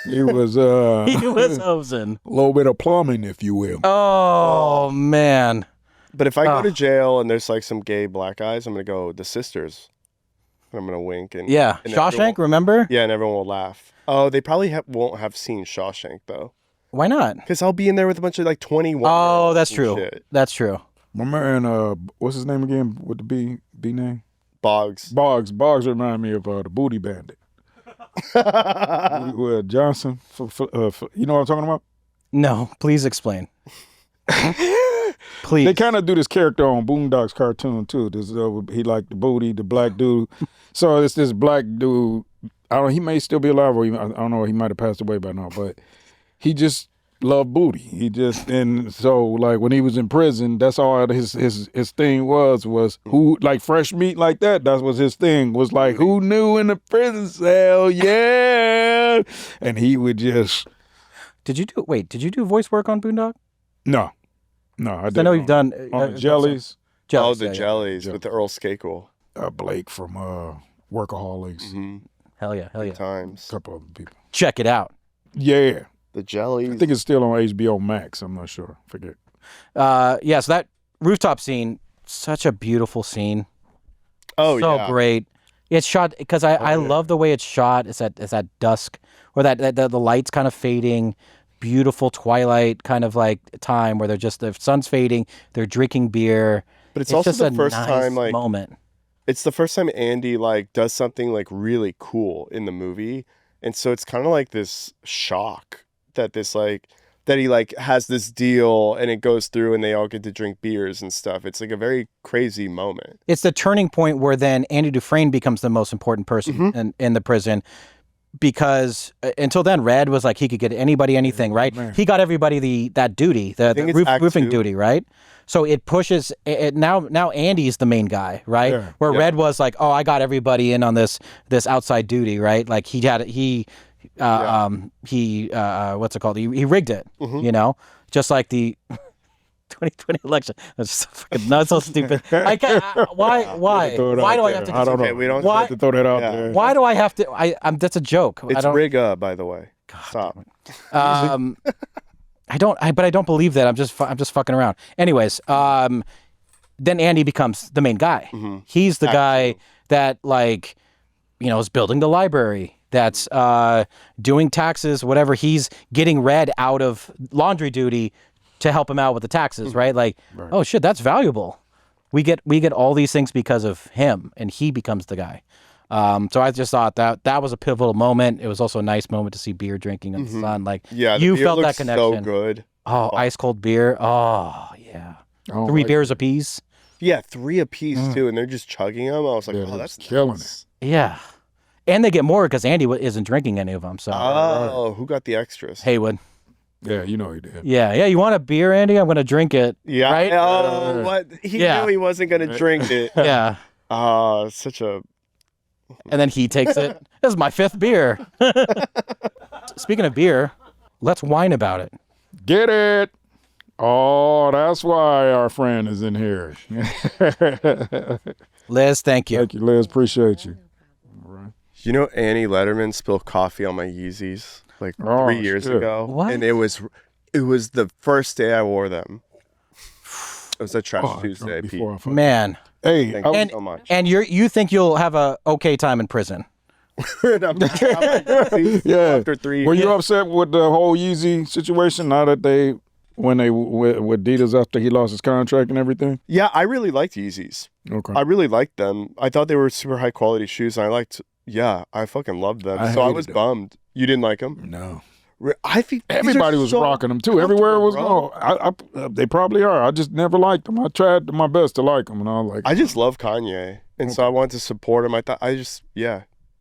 he was He was hosing. a little bit of plumbing, if you will. Oh man. But if I go to jail and there's some gay black guys, I'm gonna go the sisters. And I'm gonna wink and Yeah. and Shawshank, everyone- remember? Yeah, and everyone will laugh. Oh, they probably won't have seen Shawshank though. Why not? Because I'll be in there with a bunch of like 21. Oh, that's true. That's true. My man, what's his name again with the B name? Boggs. Boggs remind me of the Booty Bandit. Johnson. You know what I'm talking about? No, please explain. Please. They kind of do this character on Boondocks cartoon too. This he like the booty, the black dude. So it's this black dude. I don't. He may still be alive, or I don't know. He might have passed away by now, but he just loved booty. He just and so like when he was in prison, that's all his thing was who like fresh meat like that. That was his thing. Was like who knew in the prison cell? Yeah, and he would just. Did you do voice work on Boondock? No, I didn't. I know you've done on the jellies. Oh, the jellies with the Earl Skakel. Blake from Workaholics. Mm-hmm. Hell yeah. Times. A couple other people. Check it out. Yeah. The jellies. I think it's still on HBO Max. I'm not sure. Forget. So that rooftop scene, such a beautiful scene. Oh, so yeah. great. It's shot because I love the way it's shot. It's at dusk, or that the lights kind of fading. Beautiful twilight kind of like time where the sun's fading. They're drinking beer. But it's also just the a first nice time like moment. It's the first time Andy like does something like really cool in the movie, and so it's kind of like this shock that he like has this deal and it goes through and they all get to drink beers and stuff. It's like a very crazy moment. It's the turning point where then Andy Dufresne becomes the most important person in the prison. Because until then, Red was like he could get anybody anything, right? Man. He got everybody that duty, the roofing duty, right? So it pushes it now Andy's the main guy, right? Yeah. Where Red was like, oh, I got everybody in on this outside duty, right? Like he what's it called? He rigged it, you know, just like the 2020 election. That's so fucking nuts, so stupid. I can't. Why do I have to? I don't know. Okay, we don't have to throw that out there. Why do I have to? That's a joke. It's Riga, by the way. Stop. I don't believe that. I'm just fucking around. Anyways, then Andy becomes the main guy. He's the guy that like, you know, is building the library. That's doing taxes, whatever. He's getting Red out of laundry duty to help him out with the taxes, right? Like, oh shit, that's valuable. We get all these things because of him, and he becomes the guy. So I just thought that was a pivotal moment. It was also a nice moment to see beer drinking in the sun. Like, you felt that connection. So good. Oh, ice cold beer. Oh yeah, 3 beers apiece. Yeah, 3 apiece too, and they're just chugging them. I was like, oh, that's killing nice. it. Yeah, and they get more because Andy isn't drinking any of them. So who got the extras? Haywood. Yeah, you know he did. Yeah. You want a beer, Andy? I'm gonna drink it. Yeah. Right? Oh, what? He knew he wasn't gonna drink it. Yeah. Such a. And then he takes it. This is my 5th beer. Speaking of beer, let's whine about it. Get it. Oh, that's why our friend is in here. Liz, thank you. Thank you, Liz. Appreciate you. All right. You know, Annie Letterman spilled coffee on my Yeezys like 3 years ago. What? And it was the first day I wore them. It was a Trash Tuesday, Pete. Man. Hey, Thank you so much. And you think you'll have a okay time in prison? Yeah. After 3 years. Were you upset with the whole Yeezy situation now that when they with Adidas after he lost his contract and everything? Yeah, I really liked Yeezys. Okay. I really liked them. I thought they were super high quality shoes, and I fucking loved them. So I was bummed. You didn't like them? No. I think everybody was rocking them too. Everywhere it was going. They probably are. I just never liked them. I tried my best to like them, and I was like, I just love Kanye, and so I wanted to support him.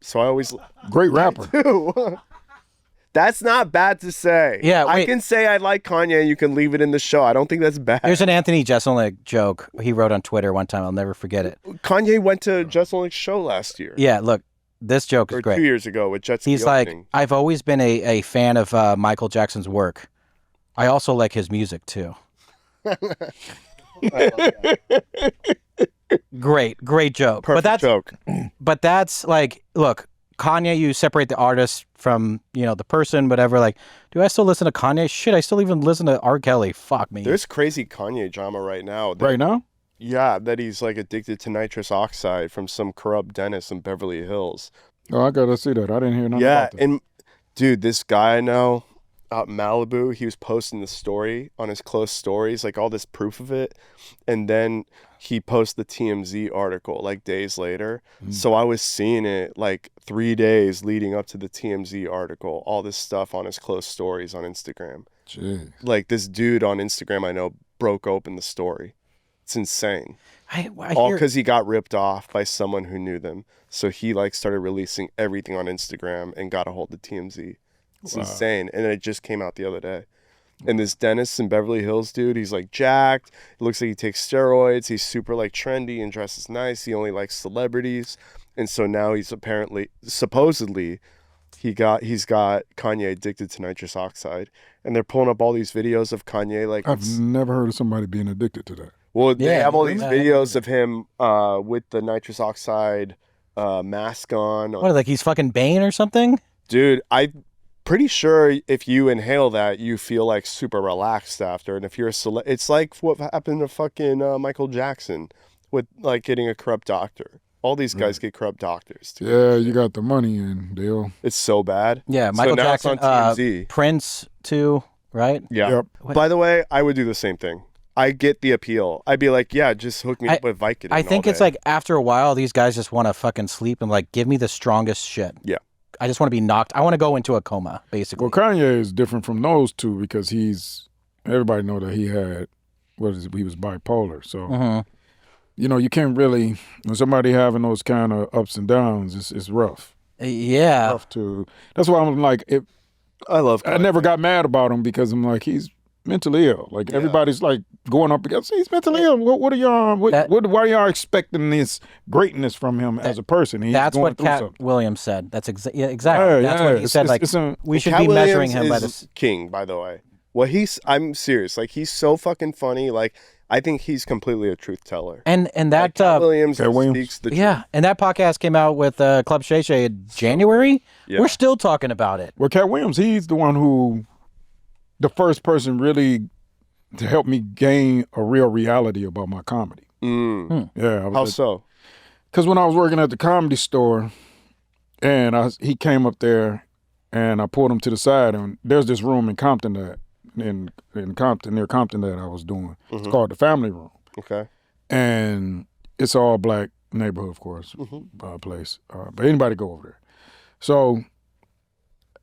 So I always great rapper. That's not bad to say. Yeah, I can say I like Kanye, and you can leave it in the show. I don't think that's bad. Here's an Anthony Jeselnik joke he wrote on Twitter one time. I'll never forget it. Kanye went to Jeselnik's show last year. Yeah, look. This joke is great. 2 years ago with Jet Ski He's opening. like, I've always been a fan of Michael Jackson's work. I also like his music, too. Great joke. Perfect joke. But that's like, look, Kanye, you separate the artist from, the person, whatever. Like, do I still listen to Kanye? Shit, I still even listen to R. Kelly. Fuck me. There's crazy Kanye drama right now. Right now? Yeah, that he's like addicted to nitrous oxide from some corrupt dentist in Beverly Hills. Oh, I gotta see that. I didn't hear nothing about that. And dude, this guy I know, out in Malibu, he was posting the story on his close stories, like all this proof of it. And then he posted the TMZ article like days later. So I was seeing it like 3 days leading up to the TMZ article, all this stuff on his close stories on Instagram. Jeez. Like this dude on Instagram I know broke open the story. It's insane. All because he got ripped off by someone who knew them. So he like started releasing everything on Instagram and got a hold of TMZ. It's insane. And it just came out the other day. And this dentist in Beverly Hills dude, he's like jacked. It looks like he takes steroids. He's super like trendy and dresses nice. He only likes celebrities. And so now he's supposedly, he's got Kanye addicted to nitrous oxide. And they're pulling up all these videos of Kanye like... I've never heard of somebody being addicted to that. Well, they have all these videos of him with the nitrous oxide mask on. What, like he's fucking Bane or something? Dude, I'm pretty sure if you inhale that, you feel like super relaxed after. And if you're it's like what happened to fucking Michael Jackson with like getting a corrupt doctor. All these guys get corrupt doctors too. Yeah, you got the money in, Dale. It's so bad. Yeah, Michael Jackson, it's on TMZ. Prince too, right? Yeah. Yep. By the way, I would do the same thing. I get the appeal. I'd be like, yeah, just hook me up with Vicodin. I think it's like after a while, these guys just want to fucking sleep and like give me the strongest shit. Yeah. I just want to be knocked. I want to go into a coma, basically. Well, Kanye is different from those two because everybody know that he was bipolar. So, you know, you can't really, when somebody having those kind of ups and downs, it's rough. Yeah. Rough that's why I'm like, I love Kanye. I never got mad about him because I'm like, he's mentally ill. Like everybody's like going up against, he's mentally ill. What are y'all? Why are y'all expecting this greatness from him as a person? That's what Katt Williams said. That's exactly. That's what he said. We should be measuring him by this. King, by the way. Well, I'm serious. Like he's so fucking funny. Like I think he's completely a truth teller. And that Katt Williams speaks the truth. Yeah, and that podcast came out with Club Shay Shay in January. Yeah. We're still talking about it. Well, Katt Williams, he's the one who. The first person really to help me gain a real reality about my comedy. Yeah. How so? Because when I was working at the Comedy Store, and he came up there, and I pulled him to the side, and there's this room in Compton near Compton that I was doing. It's called the Family Room. Okay. And it's all black neighborhood, of course, place. But anybody go over there. So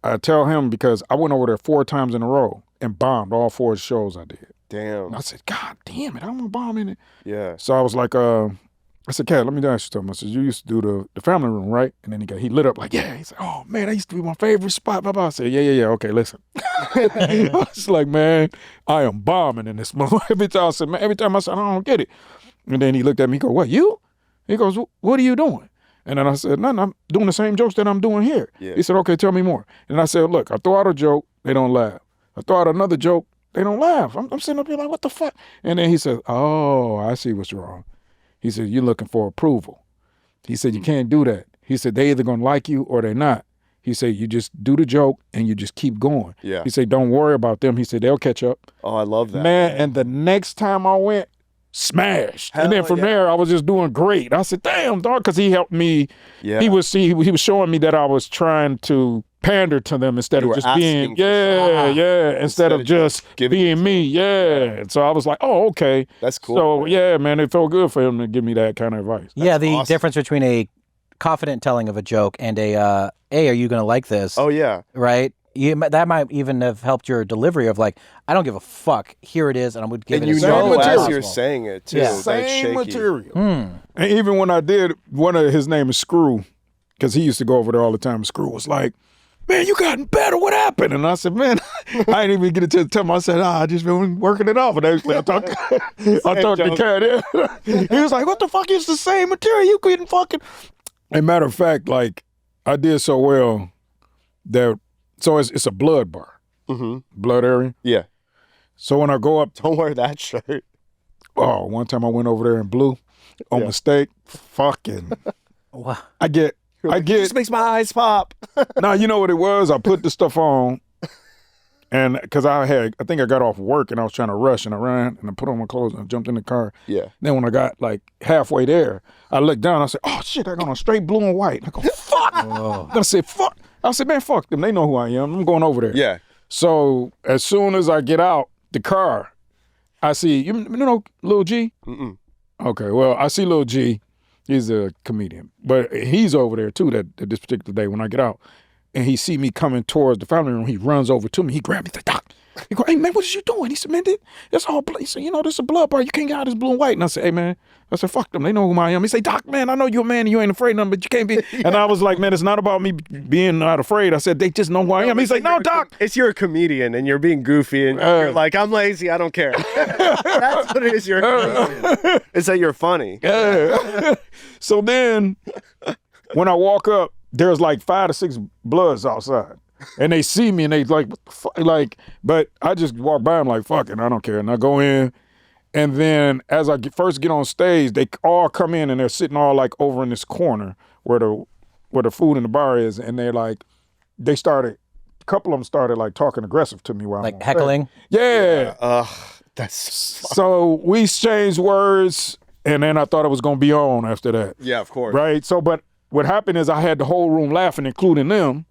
I tell him because I went over there 4 times in a row and bombed all 4 shows I did. Damn. And I said, God damn it, I'm gonna bomb in it. Yeah. So I was like, I said, Katt, let me ask you something. I said, you used to do the Family Room, right? And then he lit up like, yeah. He said, oh man, that used to be my favorite spot. Blah, blah. I said, yeah. Okay, listen. I was like, man, I am bombing in this moment. Every time I said, I don't get it. And then he looked at me, he goes, what, you? He goes, what are you doing? And then I said, nothing, I'm doing the same jokes that I'm doing here. Yeah. He said, okay, tell me more. And I said, look, I throw out a joke, they don't laugh. I throw out another joke, they don't laugh. I'm sitting up here like, what the fuck? And then he said, oh, I see what's wrong. He said, you're looking for approval. He said, you can't do that. He said, they either gonna like you or they're not. He said, you just do the joke and you just keep going. Yeah. He said, don't worry about them. He said, they'll catch up. Oh, I love that. Man, and the next time I went, smashed. And then from there, I was just doing great. I said, damn, dog, because he helped me. Yeah. He was showing me that I was trying to pander to them instead of just being, instead of just being me. Yeah. And so I was like, oh, okay. That's cool. So, yeah, man, it felt good for him to give me that kind of advice. Yeah, the awesome difference between a confident telling of a joke and are you going to like this? Oh, yeah. Right? That might even have helped your delivery of like, I don't give a fuck. Here it is, and I'm going to give it as material. You're saying it too. Yeah. Same material. And even when I did, his name is Screw, because he used to go over there all the time. Screw was like, man, you gotten better. What happened? And I said, man, I didn't even get a chance to tell him. I said, I just been working it off. And actually, I talked to Katt. He was like, what the fuck is the same material? You couldn't fucking. As a matter of fact, like, I did so well that. So it's a blood bar, blood area. Yeah. So when I go up, don't wear that shirt. Oh, one time I went over there in blue on mistake. Fucking. Wow. I get. It just makes my eyes pop. Now you know what it was. I put the stuff on, and because I think I got off work and I was trying to rush and I ran and I put on my clothes and I jumped in the car. Yeah. Then when I got like halfway there, I looked down. I said, "Oh shit! I got on straight blue and white." I go, "Fuck!" I said, "Fuck." I said, man, fuck them. They know who I am. I'm going over there. Yeah. So as soon as I get out the car, I see, you know Lil G? Mm-mm. Okay, well, I see Lil G. He's a comedian. But he's over there too this particular day when I get out. And he see me coming towards the family room. He runs over to me. He grabbed me. He's like, Doc. He go, hey, man, what is you doing? He said, man, that's all blood. He said, you know, this is a blood bar. You can't get out of this blue and white. And I said, hey, man. I said, fuck them. They know who I am. He said, Doc, man, I know you're a man and you ain't afraid of them, but you can't be. And I was like, man, it's not about me being not afraid. I said, they just know who I am. He's like, no, Doc. It's you're a comedian and you're being goofy and you're like, I'm lazy. I don't care. That's what it is. You're a comedian. It's that you're funny. So then when I walk up, there's like 5 to 6 bloods outside. And they see me and they like, what the fuck? Like, but I just walk by them like, fuck it, I don't care. And I go in. And then as I first get on stage, they all come in and they're sitting all like over in this corner where the food in the bar is. And they're like, a couple of them started like talking aggressive to me while Like I'm on heckling? stage. Yeah. That's So we exchanged words and then I thought it was going to be on after that. yeah, of course. Right? So, but what happened is I had the whole room laughing, including them.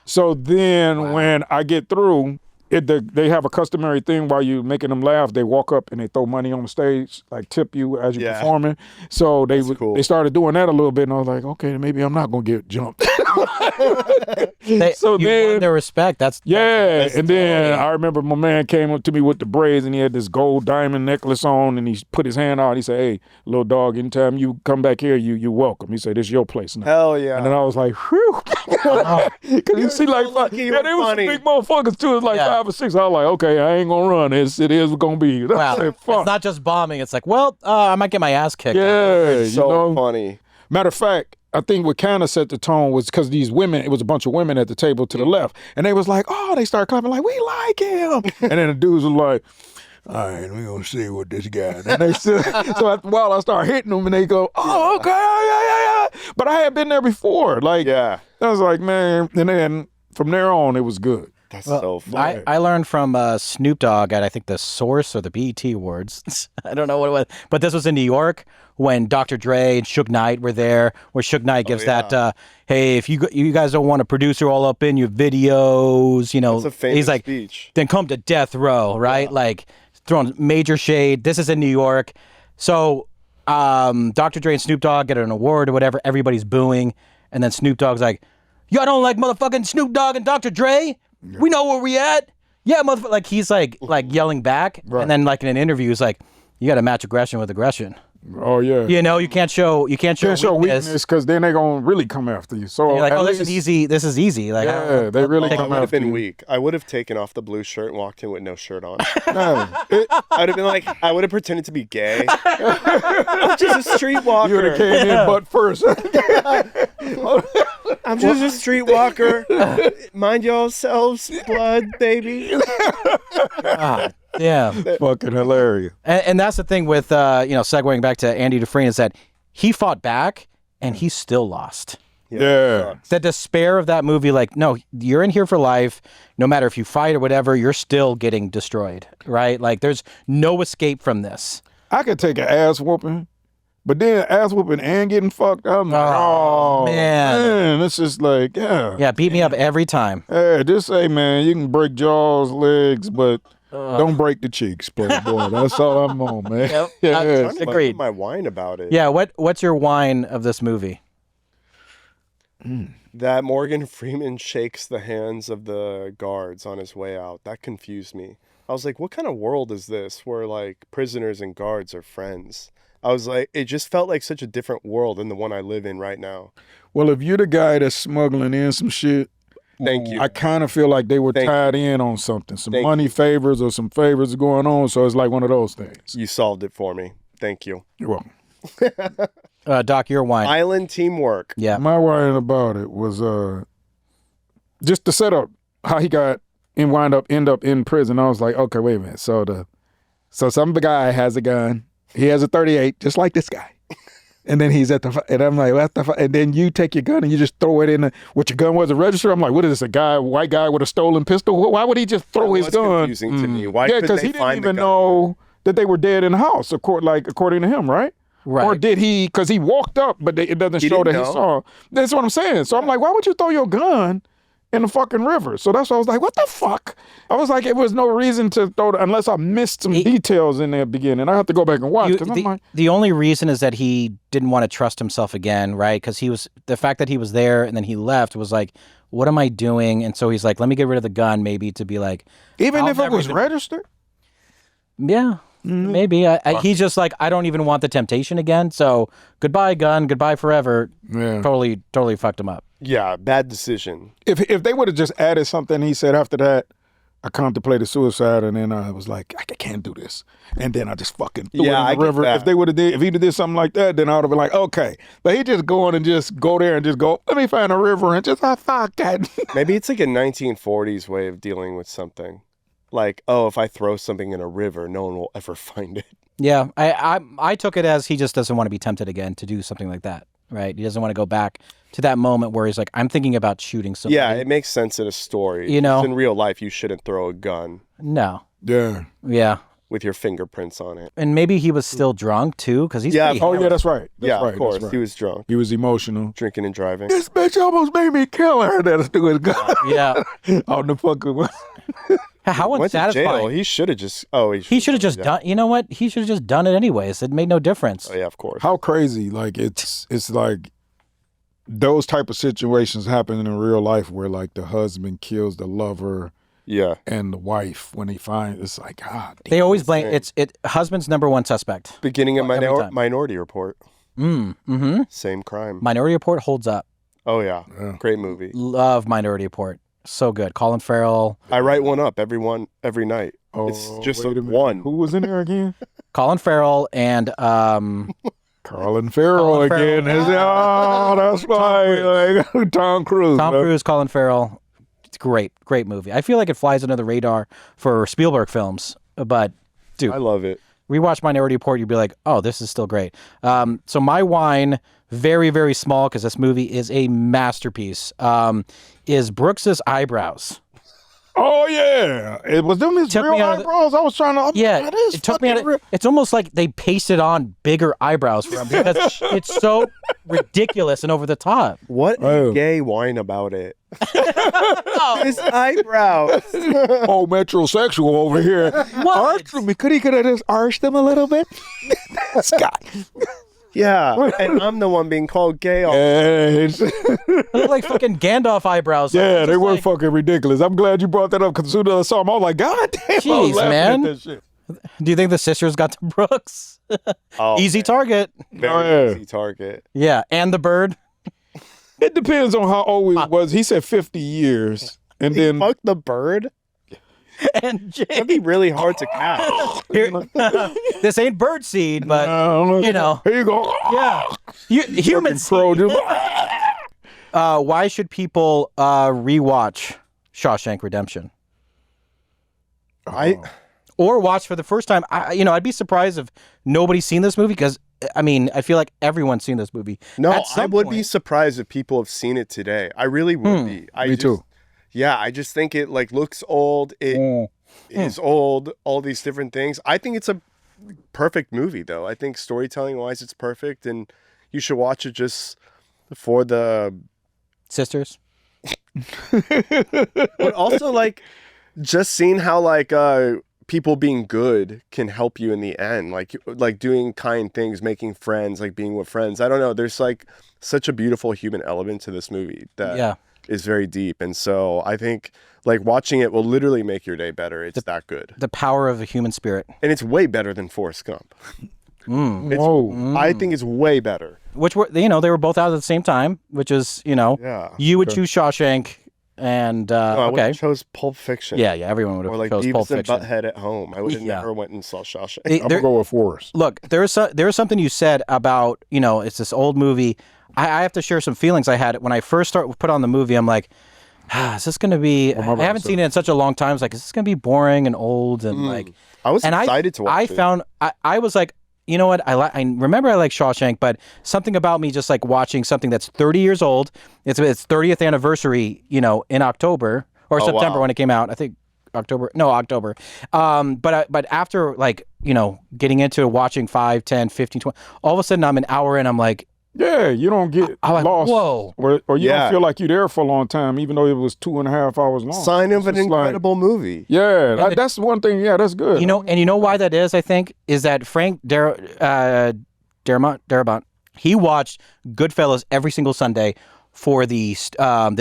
So then when I get through, they have a customary thing while you're making them laugh. They walk up and they throw money on the stage, like tip you as you're performing. So they started doing that a little bit, and I was like, okay, maybe I'm not gonna get jumped. So you won their respect. That's and then I remember my man came up to me with the braids, and he had this gold diamond necklace on, and he put his hand out. He said, "Hey, little dog, anytime you come back here, you're welcome." He said, "This is your place now." Hell yeah! And then I was like, "Whew," because you see, like, lucky they was some big motherfuckers too. It's like 5 or 6. I was like, okay, I ain't gonna run. It is gonna be. Wow. Said, fuck. It's not just bombing. It's like, well, I might get my ass kicked. Yeah, so funny. Matter of fact, I think what kind of set the tone was because these women, it was a bunch of women at the table to the left, and they was like, oh, they started clapping like, we like him. And then the dudes was like, all right, we're gonna see what this guy. And they said, so after a while I start hitting them, and they go, oh, okay, yeah. But I had been there before. Like, I was like, man, and then from there on, it was good. That's so funny. I learned from Snoop Dogg at, I think, the Source or the BET Awards. I don't know what it was. But this was in New York when Dr. Dre and Suge Knight were there, where Suge Knight gives that, hey, if you guys don't want a producer all up in your videos, you know, that's a famous he's like, speech. Then come to death row, right? Yeah. Like, throwing major shade. This is in New York. So Dr. Dre and Snoop Dogg get an award or whatever. Everybody's booing. And then Snoop Dogg's like, y'all don't like motherfucking Snoop Dogg and Dr. Dre? We know where we at. Yeah, motherfucker. Like, he's like yelling back. Right. And then like in an interview, he's like, you got to match aggression with aggression. Oh yeah. You know, you can't show weakness because then they're gonna really come after you. So you're like, oh, this is easy. This is easy. Like, yeah, they really come after you. I would have been weak. I would have taken off the blue shirt and walked in with no shirt on. I would have been like, I would have pretended to be gay. I'm just a streetwalker. You would have came in butt first. I'm just a streetwalker. Mind yourselves, blood, baby. Yeah. Fucking hilarious. And that's the thing with, segueing back to Andy Dufresne, is that he fought back and he still lost. Yeah. The despair of that movie, like, no, you're in here for life. No matter if you fight or whatever, you're still getting destroyed, right? Like, there's no escape from this. I could take an ass whooping, but then ass whooping and getting fucked up. I'm like, oh, man. It's just like, Yeah, beat me up every time. Yeah, just say, man, you can break jaws, legs, but don't break the cheeks, boy. That's all I'm on, man. Yep. Yeah, agreed. My whine about it. Yeah, what's your whine of this movie? That Morgan Freeman shakes the hands of the guards on his way out. That confused me. I was like, what kind of world is this where like prisoners and guards are friends? I was like, it just felt like such a different world than the one I live in right now. Well, if you're the guy that's smuggling in some shit, thank you. I kind of feel like they were tied in on something. Some money favors or some favors going on. So it's like one of those things. You solved it for me. Thank you. You're welcome. Doc, your whine. Island teamwork. Yeah. My whine about it was just the setup, how he end up in prison. I was like, okay, wait a minute. So some guy has a gun. He has a 38, just like this guy. And then he's and I'm like, what the fuck? And then you take your gun and you just throw it in what your gun wasn't registered. I'm like, what is this, white guy with a stolen pistol? Why would he just throw his gun? Confusing to me. Why? Yeah, because he didn't even know that they were dead in the house, according to him, right? Right. Or did he? Because he walked up, but it doesn't show that he saw. That's what I'm saying. So I'm like, why would you throw your gun in the fucking river. So that's why I was like, what the fuck? I was like, it was no reason to throw unless I missed some details in the beginning. I have to go back and watch. The only reason is that he didn't want to trust himself again, right? Because the fact that he was there and then he left was like, what am I doing? And so he's like, let me get rid of the gun, maybe to be like, even if it was registered. Yeah. Maybe. He's just like, I don't even want the temptation again. So goodbye, gun. Goodbye forever. Yeah. Totally fucked him up. Yeah, bad decision. If they would have just added something, he said after that, I contemplated suicide, and then I was like, I can't do this. And then I just fucking threw it in the river. If he did something like that, then I would have been like, okay. But he just going and just go there and just go, let me find a river and just, fuck that. Maybe it's like a 1940s way of dealing with something. Like, oh, if I throw something in a river, no one will ever find it. Yeah, I took it as he just doesn't want to be tempted again to do something like that, right? He doesn't want to go back to that moment where he's like, I'm thinking about shooting somebody. Yeah, it makes sense in a story. You know, in real life, you shouldn't throw a gun. No. Yeah. Yeah. With your fingerprints on it. And maybe he was still drunk too, because he's yeah, that's right. Of course, right. He was drunk. He was emotional, drinking and driving. This bitch almost made me kill her. That's through his gun. Yeah, on the fucking. How unsatisfying! Went to jail. He should have just. He should have just done. You know what? He should have just done it anyways. It made no difference. Oh yeah, of course. How crazy! Like it's like those type of situations happen in real life where like the husband kills the lover. Yeah, and the wife when he finds it's like God. They always blame husband's number one suspect. Beginning of Minority Report. Same crime. Minority Report holds up. Oh yeah, great movie. Love Minority Report. So good. Colin Farrell. I write one up every night. Oh, it's just one. Who was in there again? Colin Farrell and Colin Farrell again. That's why Tom Cruise. Tom Cruise, Colin Farrell. It's great movie. I feel like it flies under the radar for Spielberg films, but dude, I love it. Rewatch Minority Report, you'd be like, oh, this is still great. So my wine, very, very small, because this movie is a masterpiece, is Brooks's eyebrows. Oh yeah, it was them his real eyebrows. I was trying to. Yeah, it took me out. It's almost like they pasted on bigger eyebrows for him because it's so ridiculous and over the top. What a gay whine about it. His eyebrows. Oh, metrosexual over here. Arch me. Could he have just arched them a little bit? Scott. Yeah, and I'm the one being called gay. They look like fucking Gandalf eyebrows. Yeah, they were fucking ridiculous. I'm glad you brought that up because as soon as I saw them, I was like, God damn, jeez, man. Do you think the sisters got to Brooks? Easy target. Very easy target. Yeah, and the bird. It depends on how old he was. He said 50 years. And then fuck the bird? And Jay. That'd be really hard to catch. This ain't bird seed, but you know. Here you go. Yeah. Human seed. Why should people rewatch Shawshank Redemption? Or watch for the first time. I'd be surprised if nobody's seen this movie because I feel like everyone's seen this movie. No, I would be surprised if people have seen it today. I really would be. Me too. Yeah, I just think it looks old. It is old. All these different things. I think it's a perfect movie, though. I think storytelling wise, it's perfect, and you should watch it just for the sisters. But also, just seeing how people being good can help you in the end, like doing kind things, making friends, being with friends. I don't know. There's such a beautiful human element to this movie that is very deep, and so I think watching it will literally make your day better. It's that good. The power of the human spirit, and it's way better than Forrest Gump. I think it's way better. Which they were both out at the same time, which is you would choose Shawshank. And I would have chose Pulp Fiction. Yeah, everyone would have chose Pulp Fiction. Or Beavis and Butthead at Home. I would have never went and saw Shawshank. I'm gonna go with Forrest. Look, there was something you said about it's this old movie. I have to share some feelings I had when I first put on the movie. I'm like, is this gonna be? I haven't seen it in such a long time. I was like, is this gonna be boring and old and I was excited to watch it. I was like, you know what? I remember I like Shawshank, but something about me just watching something that's 30 years old. It's 30th anniversary, in October or September when it came out. I think October. But after getting into watching 5, 10, 15, 20, all of a sudden I'm an hour in. I'm like, Yeah, you don't get I'm like, lost. whoa. Or you Yeah. don't feel like you're there for a long time, even though it was 2.5 hours long. Sign of an It's like- incredible movie. Yeah, that's one thing. Yeah, that's good. You know why that is, I think, is that Frank Darabont, he watched Goodfellas every single Sunday for the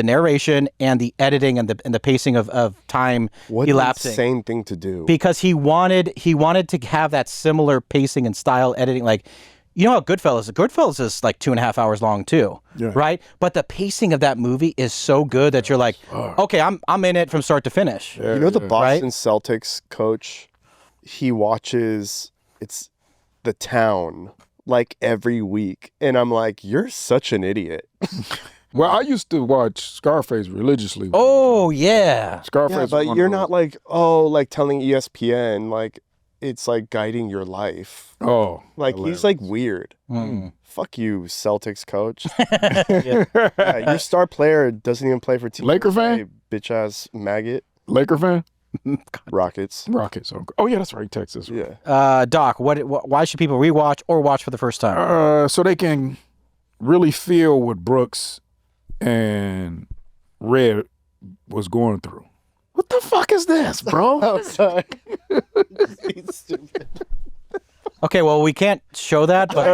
narration and the editing and the pacing of time What an elapsing. insane thing to do. Because he wanted to have that similar pacing and style editing. Like, you know how Goodfellas is like 2.5 hours long too, right? But the pacing of that movie is so good that you're like, okay, I'm in it from start to finish. You know the Boston Right? Celtics coach, he watches The Town like every week. And I'm like, you're such an idiot. Well, I used to watch Scarface religiously. Oh yeah. Scarface. Yeah, was but one you're of not like, like telling ESPN, like it's like guiding your life. those. Oh, Like he's like weird. Fuck you, Celtics coach. Yeah, your star player doesn't even play for Team Laker fan? USA, bitch ass maggot. Laker fan. Rockets. Rockets. Okay. Oh yeah, that's right. Texas. Yeah. Doc, why should people rewatch or watch for the first time? So they can really feel what Brooks and Red was going through. What the fuck is this, bro? Oh, sorry. Stupid. Okay, well, we can't show that, but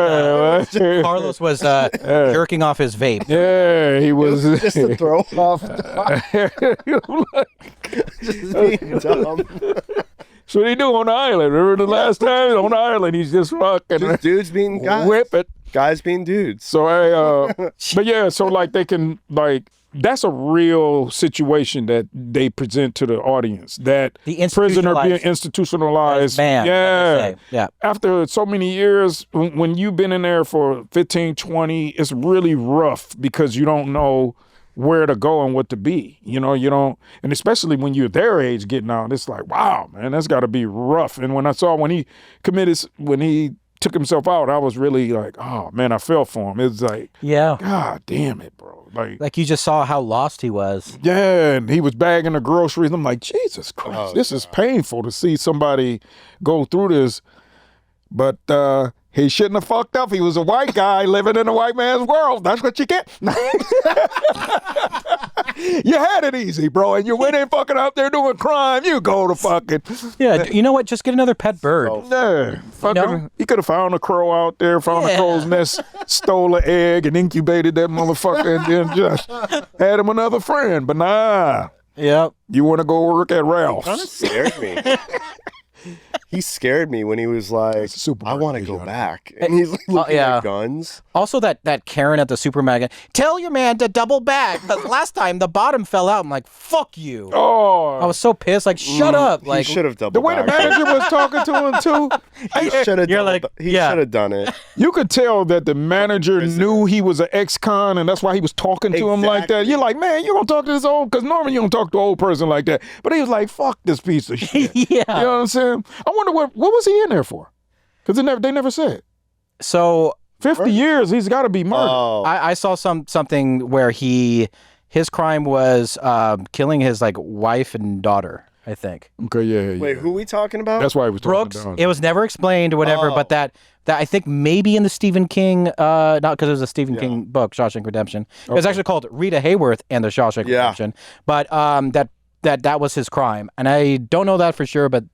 Carlos was jerking off his vape. Yeah, he was. Just to throw off. Just being dumb. So they do on the island. Remember the last time on the island, he's just fucking Just dudes being guys. whip it. Guys being dudes. So but yeah, so like they can like that's a real situation that they present to the audience. That The prisoner being institutionalized institutionalized. man, Yeah. like they say. Yeah. After so many years, when you've been in there for 15, 20, it's really rough because you don't know where to go and what to be. You know, you don't, and especially when you're their age getting out, it's like, wow, man, that's got to be rough. And when I saw when he took himself out, I was really like, oh man, I felt for him. It was like, Yeah. God damn it, bro. Like you just saw how lost he was. Yeah, and he was bagging the groceries. I'm like, Jesus Christ, this is painful to see somebody go through this. But he shouldn't have fucked up. He was a white guy living in a white man's world. That's what you get. You had it easy, bro, and you went in fucking out there doing crime. You go to fucking. Yeah, you know what? Just get another pet bird. Yeah, fucking. No? He could have found a crow out there, found a crow's nest, stole an egg, and incubated that motherfucker, and then just had him another friend. But nah, Yep. you want to go work at Ralph's. Kind of scared me. He scared me when he was like, Super I want to Mario. go back. And he's like looking yeah. at guns. Also, that Karen at the supermarket, tell your man to double back. Because last time the bottom fell out. I'm like, fuck you. Oh, I was so pissed. Like, shut up. Like, He should have the doubled way the back. manager was talking to him too, He should have You're like, he yeah. should have done it. you could tell that the manager knew he was an ex-con, and that's why he was talking to him like that. Exactly. You're like, man, you gonna talk to this old? Because normally you don't talk to an old person like that. But he was like, fuck this piece of shit. yeah. You know what I'm saying? I wonder what was he in there for? Because they never said. So 50 years, he's got to be murdered. Oh, I saw something where his crime was killing his like wife and daughter, I think. Okay, yeah. wait, who are we talking about? That's why he was talking Brooks. down. It was never explained or whatever, but that I think maybe in the Stephen King, not because it was a Stephen King book, Shawshank Redemption. It was actually called Rita Hayworth and the Shawshank Redemption. But that was his crime, and I don't know that for sure. But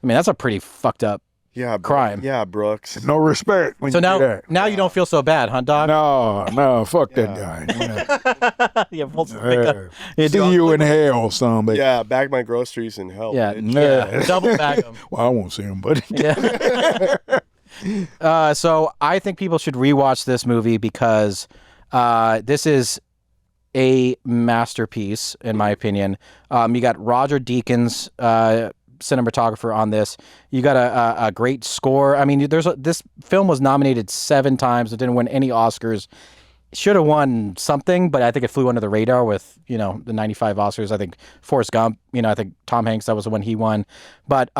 I mean, that's a pretty fucked up. Yeah, crime. Yeah, Brooks. No respect when So you do that. now you don't feel so bad, huh, dog? No, fuck that guy. Yeah, we'll pick up. Yeah. See you in hell, somebody. Yeah, bag my groceries and help. Yeah, bitch. yeah, double bag them. Well, I won't see him, but Yeah. So I think people should rewatch this movie because this is a masterpiece, in my opinion. You got Roger Deakins, cinematographer on this. You got a great score. I mean, this film was nominated 7 times. It didn't win any Oscars. Should have won something, but I think it flew under the radar with, the 95 Oscars. I think Forrest Gump, I think Tom Hanks, that was the one he won. But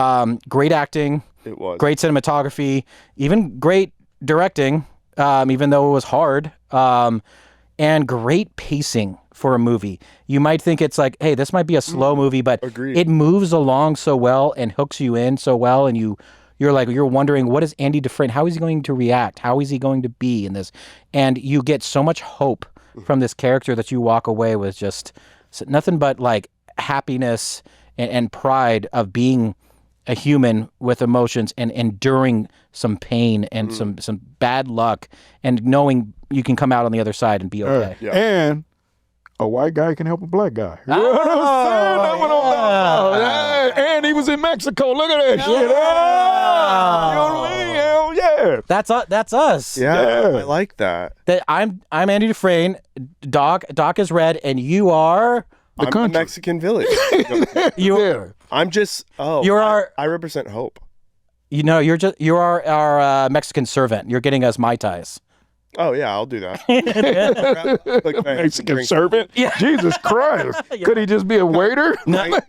great acting. It was. Great cinematography, even great directing, even though it was hard, and great pacing for a movie. You might think it's like, hey, this might be a slow movie, but Agreed. it moves along so well and hooks you in so well, and you you're wondering, what is Andy Dufresne? How is he going to react? How is he going to be in this? And you get so much hope from this character that you walk away with just nothing but like happiness and pride of being a human with emotions and enduring some pain and some bad luck and knowing you can come out on the other side and be okay. And a white guy can help a black guy. You know what I'm saying? And he was in Mexico. Look at that shit. You know what I mean? Hell yeah. That's us. Yeah, I like that. I'm Andy Dufresne. Doc is red, and you are the Mexican village. I'm just I represent hope. You know, you're our Mexican servant. You're getting us Mai Tais. Oh yeah, I'll do that. Mexican servant? Yeah. Jesus Christ. Yeah. Could he just be a waiter?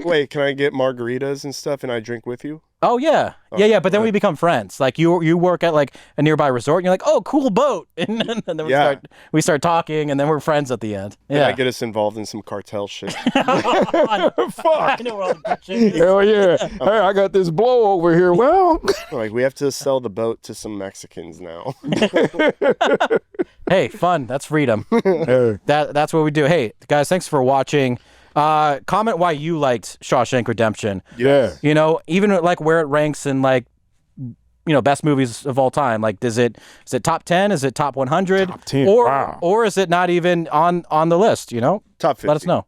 Wait, can I get margaritas and stuff and I drink with you? Oh yeah. Okay. Yeah, but then we become friends. Like you work at like a nearby resort and you're like, "Oh, cool boat." And then we start talking and then we're friends at the end. Yeah. I get us involved in some cartel shit. Fuck. I know where all the shit is. Hell yeah. Hey, I got this blow over here. Well, like we have to sell the boat to some Mexicans now. Hey, fun. That's freedom. That's what we do. Hey, guys, thanks for watching. Comment why you liked Shawshank Redemption. Yeah. You know, even like where it ranks in like, you know, best movies of all time. Like, is it top 10? Is it top 100? Top 10. Or is it not even on the list? You know, top 50. Let us know.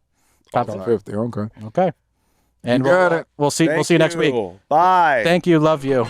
Top 50. Okay. Okay. And you got it. We'll see you next week. Bye. Thank you. Love you.